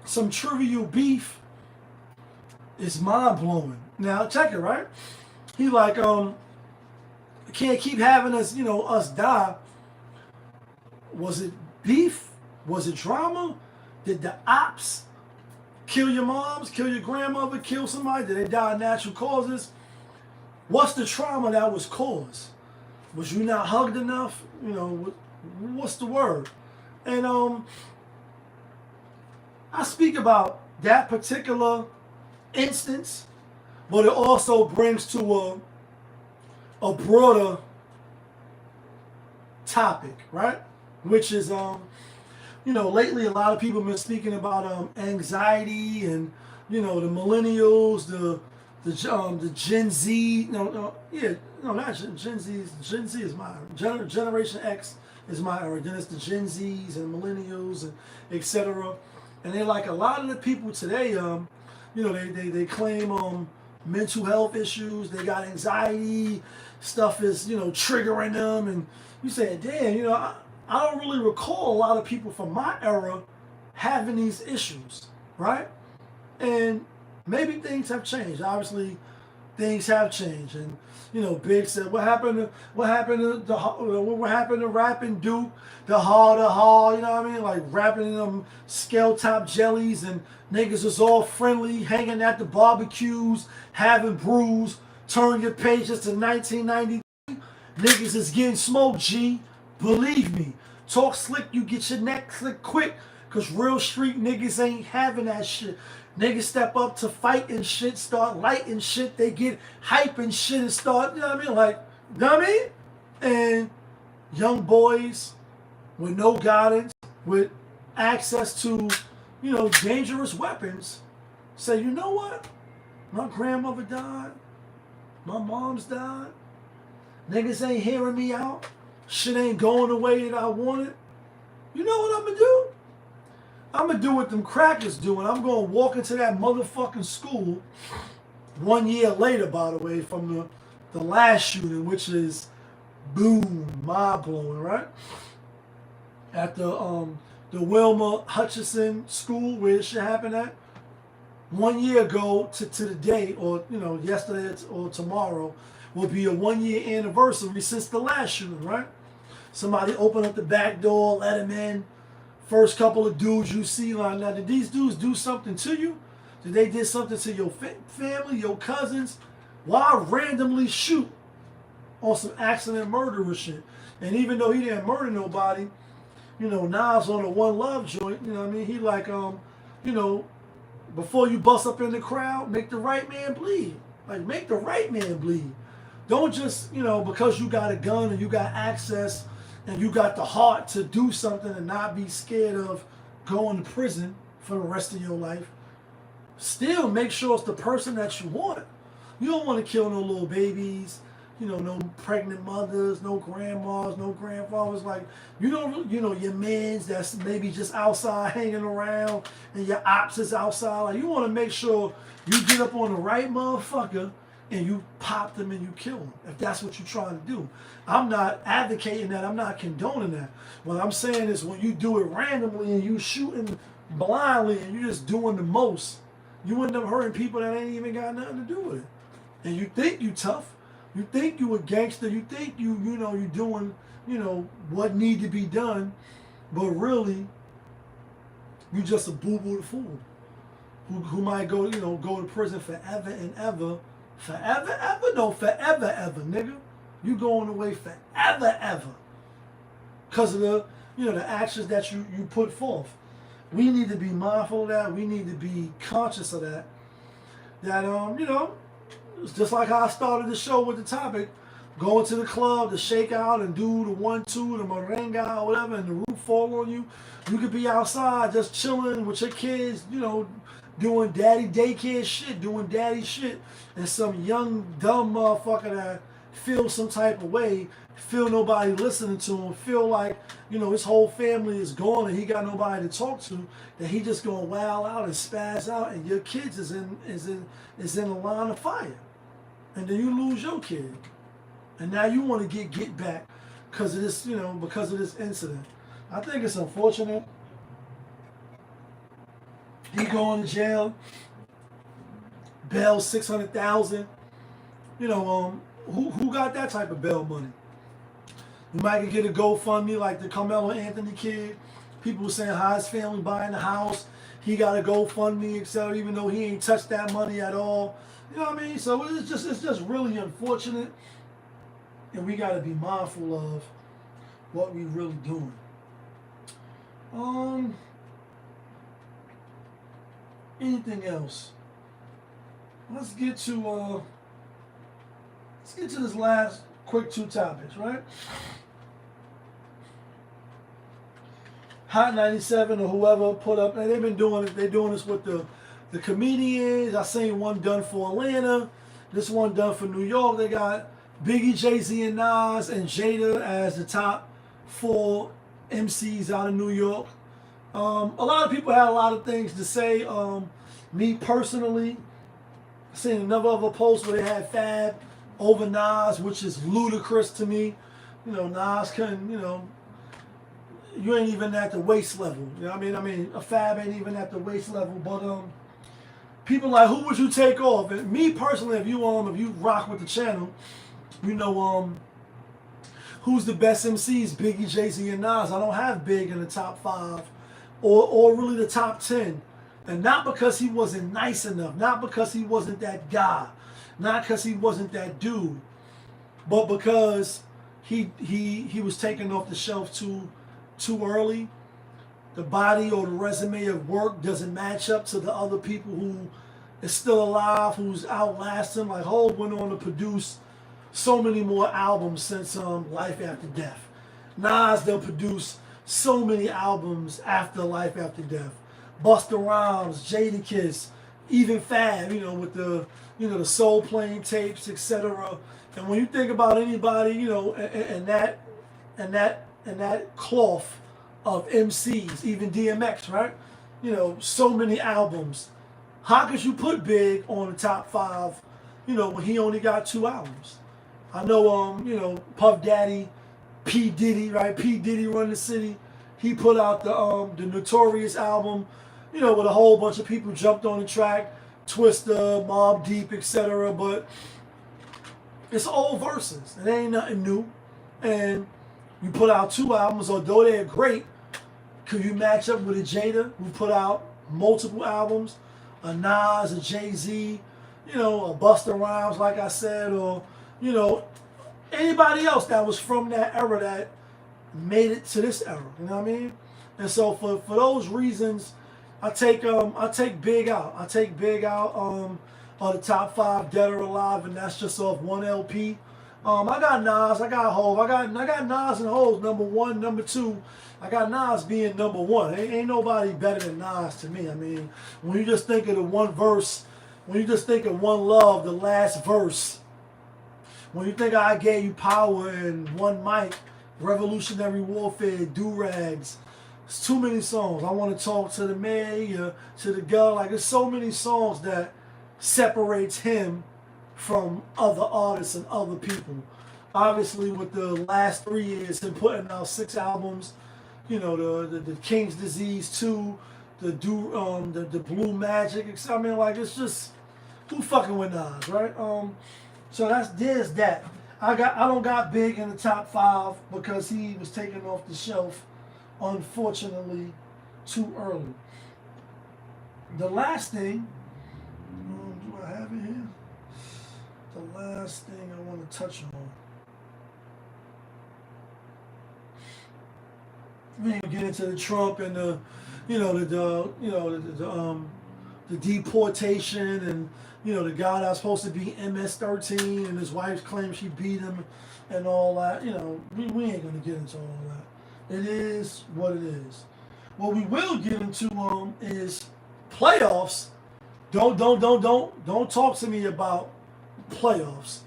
some trivial beef is mind-blowing. Now, check it, right? He like, can't keep having us, you know, us die. Was it beef? Was it drama? Did the ops kill your moms, kill your grandmother, kill somebody? Did they die of natural causes? What's the trauma that was caused? Was you not hugged enough? You know, what's the word? And I speak about that particular instance, but it also brings to a broader topic, right? Which is, you know, lately a lot of people have been speaking about anxiety and, you know, the millennials, the Gen Z, not Gen Z. Gen Z is my Generation X is my era. Then it's the Gen Zs and millennials and etc. And they're like a lot of the people today. You know, they claim mental health issues. They got anxiety. Stuff is, you know, triggering them. And you say, damn, you know, I don't really recall a lot of people from my era having these issues, right? And maybe things have changed. Obviously, things have changed. And, you know, Big said, what happened to rapping Duke, the hard, you know what I mean? Like rapping them scale top jellies and niggas was all friendly, hanging at the barbecues, having brews, turn your pages to 1990. Niggas is getting smoked, G. Believe me. Talk slick, you get your neck slick quick, cause real street niggas ain't having that shit. Niggas step up to fight and shit, start lighting shit, they get hype and shit and start, you know what I mean? Like, you know what I mean? And young boys with no guidance, with access to, you know, dangerous weapons, say, you know what? My grandmother died. My mom's died. Niggas ain't hearing me out. Shit ain't going the way that I wanted. You know what I'm gonna do? I'm gonna do what them crackers do, and I'm gonna walk into that motherfucking school 1 year later, by the way, from the last shooting, which is boom, mind blowing, right? At the Wilma Hutchinson school where it should happen at. 1 year ago to the day, or you know, yesterday or tomorrow, will be a 1 year anniversary since the last shooting, right? Somebody opened up the back door, let him in. First couple of dudes you see, like, now, did these dudes do something to you? Did they did something to your family, your cousins? Why randomly shoot on some accident murder shit? And even though he didn't murder nobody, you know, Nas on the One Love joint, you know what I mean? He like, you know, before you bust up in the crowd, make the right man bleed. Like, make the right man bleed. Don't just, because you got a gun and you got access and you got the heart to do something and not be scared of going to prison for the rest of your life. Still make sure it's the person that you want. You don't want to kill no little babies, no pregnant mothers, no grandmas, no grandfathers. Like, your mans that's maybe just outside hanging around and your ops is outside. Like, you want to make sure you get up on the right motherfucker and you pop them and you kill them, if that's what you're trying to do. I'm not advocating that. I'm not condoning that. What I'm saying is when you do it randomly and you shooting blindly and you just doing the most, you end up hurting people that ain't even got nothing to do with it. And you think you tough. You think you a gangster. You think you doing, what need to be done. But really, you just a boo-boo the fool who might go to prison forever and ever. Forever, ever? No, forever, ever, nigga. You going away forever, ever. Because of the actions that you put forth. We need to be mindful of that. We need to be conscious of that. That, it's just like how I started the show with the topic. Going to the club to shake out and do the 1-2, the merengue or whatever, and the roof fall on you. You could be outside just chilling with your kids, doing daddy daycare shit, doing daddy shit, and some young dumb motherfucker that feels some type of way, feel nobody listening to him, feel like his whole family is gone and he got nobody to talk to, that he just gonna wild out and spaz out, and your kids is in the line of fire, and then you lose your kid, and now you want to get back because of this because of this incident. I think it's unfortunate. He going to jail. Bail $600,000. Who got that type of bail money? You might get a GoFundMe like the Carmelo Anthony kid. People were saying how his family buying the house. He got a GoFundMe, etc. Even though he ain't touched that money at all. You know what I mean? So it's just really unfortunate, and we got to be mindful of what we really doing. Anything else? Let's get to this last quick 2 topics, right? Hot 97 or whoever put up, and they've been doing it. They're doing this with the comedians. I seen one done for Atlanta. This one done for New York. They got Biggie, Jay-Z, and Nas and Jada as the top 4 MCs out of New York. A lot of people had a lot of things to say. Me personally, I seen another other post where they had Fab over Nas, which is ludicrous to me. Nas couldn't, you ain't even at the waist level. You know what I mean? A Fab ain't even at the waist level. But people like, who would you take off? And me personally, if you rock with the channel, who's the best MCs? Biggie, Jay-Z, and Nas. I don't have Big in the top 5 or really the top 10. And not because he wasn't nice enough, not because he wasn't that guy, not because he wasn't that dude, but because he was taken off the shelf too early. The body or the resume of work doesn't match up to the other people who is still alive, who's outlasting him. Like Hov went on to produce so many more albums since Life After Death. Nas done produced so many albums after Life After Death. Busta Rhymes, Jadakiss, even Fab, with the the Soul Plane tapes, etc. And when you think about anybody, and that cloth of MCs, even DMX, right? So many albums. How could you put Big on the top 5, when he only got 2 albums? I know, Puff Daddy, P. Diddy, right? P. Diddy Run the City. He put out the Notorious album, with a whole bunch of people jumped on the track, Twista, Mobb Deep, etc. But it's old verses. It ain't nothing new. And you put out 2 albums, although they're great, could you match up with a Jada who put out multiple albums, a Nas, a Jay-Z, a Busta Rhymes, like I said, or, anybody else that was from that era that made it to this era, you know what I mean? And so for those reasons, I take Big out. I take Big out on the top 5 Dead or Alive, and that's just off 1 LP. I got Nas, I got Hov, I got Nas and Hov number 1, number 2. I got Nas being number 1. Ain't nobody better than Nas to me. I mean, when you just think of the one verse, when you just think of One Love, the last verse, when you think I Gave You Power and One Mic, Revolutionary Warfare, Do-Rags, it's too many songs. I Want to Talk to the Mayor, to the Girl. Like, there's so many songs that separates him from other artists and other people. Obviously, with the last 3 years, him putting out 6 albums, you know, the King's Disease 2, the Blue Magic. I mean, like, it's just, who fucking with Nas, right? So there's that. I don't got Big in the top 5 because he was taken off the shelf, unfortunately, too early. The last thing, do I have it here? The last thing I want to touch on. We ain't get into the Trump and the deportation and the guy that's supposed to be MS-13 and his wife claims she beat him and all that. We ain't gonna get into all that. It is what it is. What we will get into is playoffs. Don't talk to me about playoffs.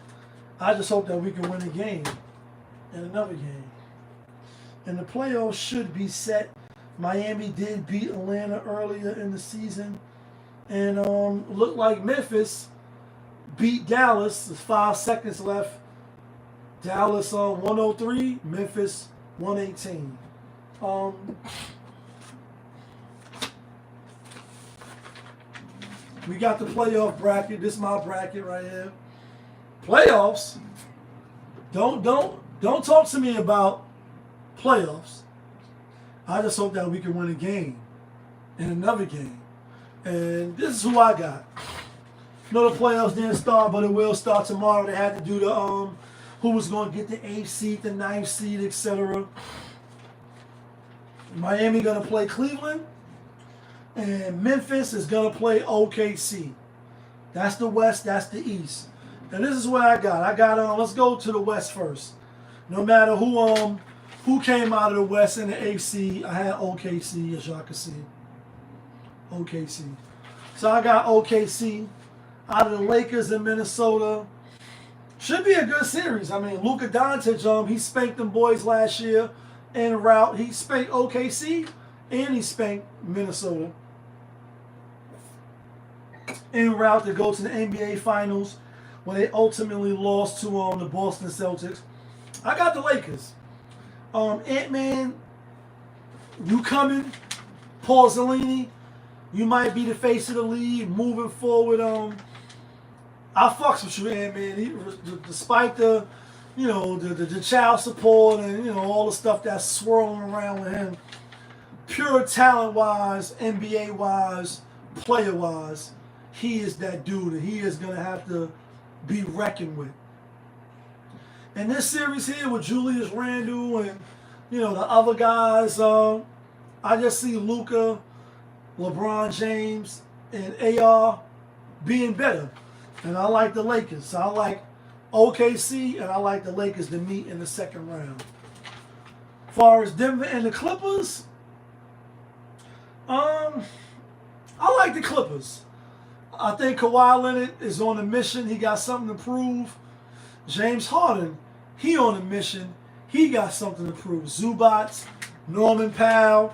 I just hope that we can win a game and another game. And the playoffs should be set. Miami did beat Atlanta earlier in the season. And looked like Memphis beat Dallas. There's 5 seconds left. Dallas 103, Memphis 118. We got the playoff bracket. This is my bracket right here. Playoffs. Don't talk to me about playoffs. I just hope that we can win a game and another game. And this is who I got. The playoffs didn't start, but it will start tomorrow. They had to do the who was going to get the 8th seed, the 9th seed, etc. Miami going to play Cleveland, and Memphis is going to play OKC. That's the West. That's the East. And this is what I got. Let's go to the West first. No matter who came out of the West in the 8th seed, I had OKC, as y'all can see. OKC. So I got OKC out of the Lakers in Minnesota. Should be a good series. I mean, Luka Doncic, he spanked them boys last year en route. He spanked OKC and he spanked Minnesota en route to go to the NBA Finals, where they ultimately lost to the Boston Celtics. I got the Lakers. Ant-Man, you coming? Paul Zellini, you might be the face of the league moving forward. I fucks with you, Ant-Man. Despite the child support and all the stuff that's swirling around with him, pure talent-wise, NBA-wise, player-wise, he is that dude, and he is gonna have to be reckoned with. In this series here with Julius Randle and the other guys, I just see Luka, LeBron James, and AR being better. And I like the Lakers. I like OKC, and I like the Lakers to meet in the second round. As far as Denver and the Clippers, I like the Clippers. I think Kawhi Leonard is on a mission. He got something to prove. James Harden, he on a mission. He got something to prove. Zubac, Norman Powell.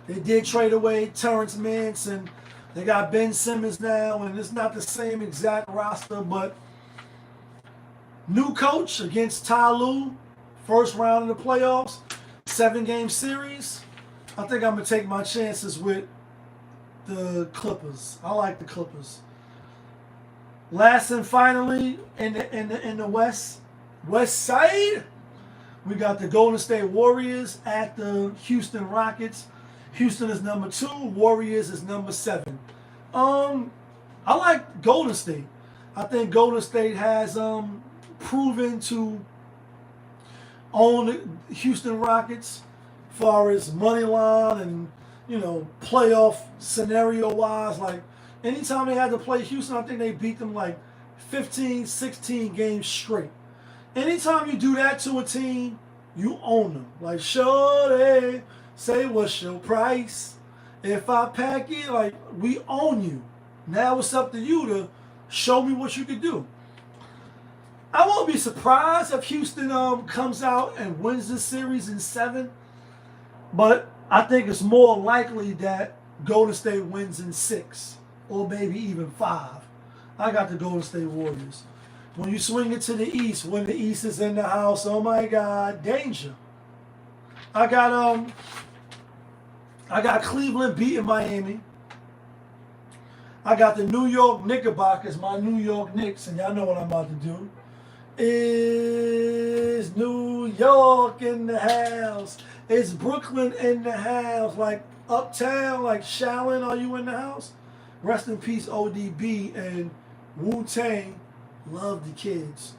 They did trade away Terrence Manson. They got Ben Simmons now, and it's not the same exact roster, but new coach against Ty Lue, first round of the playoffs, 7-game series. I think I'm going to take my chances with the Clippers. I like the Clippers. Last and finally, in the West Side, we got the Golden State Warriors at the Houston Rockets. Houston is number 2. Warriors is number 7. I like Golden State. I think Golden State has proven to own the Houston Rockets as far as money line and playoff scenario-wise. Like, anytime they had to play Houston, I think they beat them like 15, 16 games straight. Anytime you do that to a team, you own them. Like, shorty, say what's your price? If I pack it, like, we own you. Now it's up to you to show me what you can do. I won't be surprised if Houston comes out and wins this series in 7, but I think it's more likely that Golden State wins in 6 or maybe even 5. I got the Golden State Warriors. When you swing it to the East, when the East is in the house, oh my God, danger. I got Cleveland beating Miami. I got the New York Knickerbockers, my New York Knicks, and y'all know what I'm about to do. Is New York in the house? Is Brooklyn in the house? Like Uptown, like Shaolin, are you in the house? Rest in peace, ODB and Wu-Tang. Love the kids.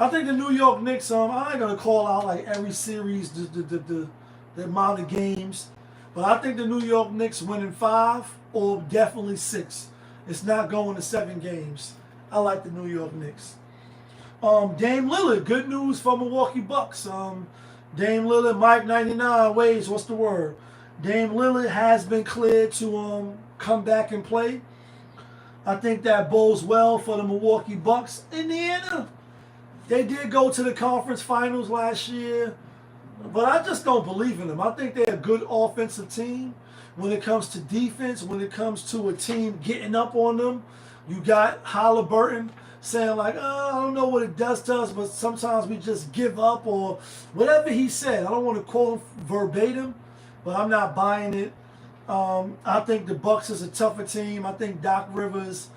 I think the New York Knicks, I ain't gonna call out like every series the amount of games, but I think the New York Knicks winning 5 or definitely 6. It's not going to 7 games. I like the New York Knicks. Dame Lillard, good news for Milwaukee Bucks. Dame Lillard, Mike 99 ways, what's the word? Dame Lillard has been cleared to come back and play. I think that bodes well for the Milwaukee Bucks. Indiana, they did go to the conference finals last year, but I just don't believe in them. I think they're a good offensive team. When it comes to defense, when it comes to a team getting up on them, you got Halliburton saying like, I don't know what it does to us, but sometimes we just give up or whatever he said. I don't want to quote him verbatim, but I'm not buying it. I think the Bucks is a tougher team. I think Doc Rivers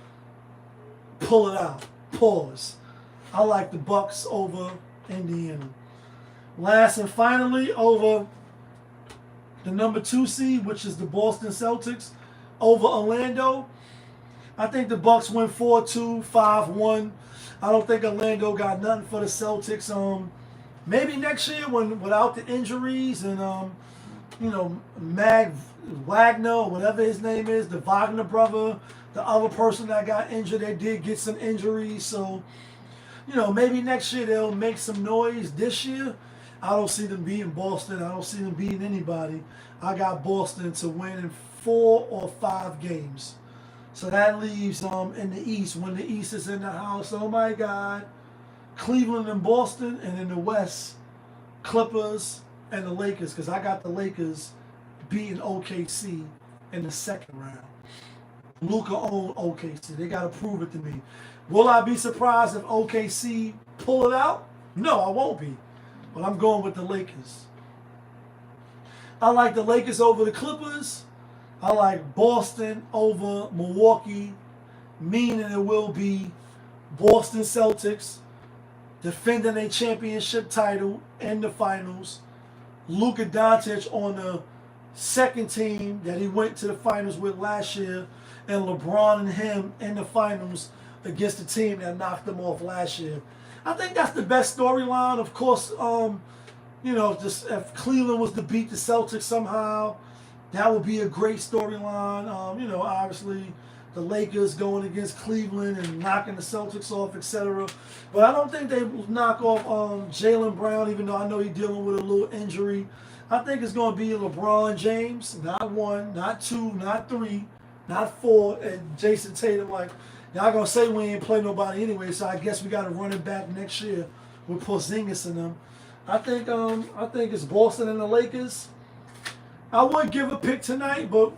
pull it out. Pause. I like the Bucks over Indiana. Last and finally, over the number 2 seed, which is the Boston Celtics, over Orlando. I think the Bucks win 4-2, 5-1. I don't think Orlando got nothing for the Celtics. Maybe next year when without the injuries and Mag Wagner or whatever his name is, the Wagner brother, the other person that got injured, they did get some injuries. So, maybe next year they'll make some noise. This year, I don't see them beating Boston. I don't see them beating anybody. I got Boston to win in 4 or 5 games. So that leaves in the East, when the East is in the house, oh my God, Cleveland and Boston, and in the West, Clippers and the Lakers, because I got the Lakers beating OKC in the 2nd round. Luka owned OKC. They got to prove it to me. Will I be surprised if OKC pull it out? No, I won't be. But I'm going with the Lakers. I like the Lakers over the Clippers. I like Boston over Milwaukee, meaning it will be Boston Celtics defending a championship title in the finals. Luka Doncic on the 2nd team that he went to the finals with last year, and LeBron and him in the finals against the team that knocked them off last year. I think that's the best storyline. Of course, just if Cleveland was to beat the Celtics somehow, that would be a great storyline. Obviously the Lakers going against Cleveland and knocking the Celtics off, etc. But I don't think they will knock off Jaylen Brown, even though I know he's dealing with a little injury. I think it's going to be LeBron James, not 1, not 2, not 3, not 4, and Jason Tatum. Like, y'all going to say we ain't play nobody anyway, so I guess we got to run it back next year with Porzingis and them. I think it's Boston and the Lakers. I would give a pick tonight, but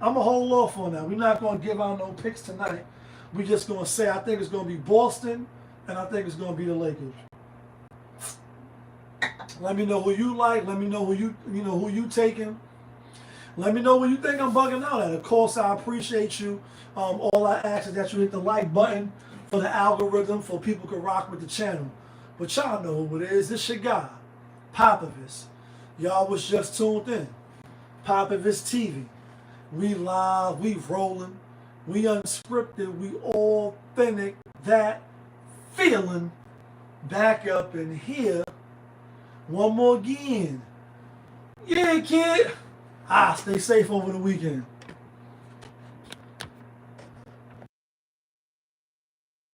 I'm going to hold off on that. We're not going to give out no picks tonight. We're just going to say I think it's going to be Boston, and I think it's going to be the Lakers. Let me know who you like. Let me know who you taking. Let me know what you think I'm bugging out at. Of course, I appreciate you. All I ask is that you hit the like button for the algorithm, for people to rock with the channel. But y'all know who it is. This your guy, Popovich. Y'all was just tuned in. Popovich TV. We live, we rolling, we unscripted, we authentic. That feeling back up in here. One more again. Yeah, kid. Stay safe over the weekend.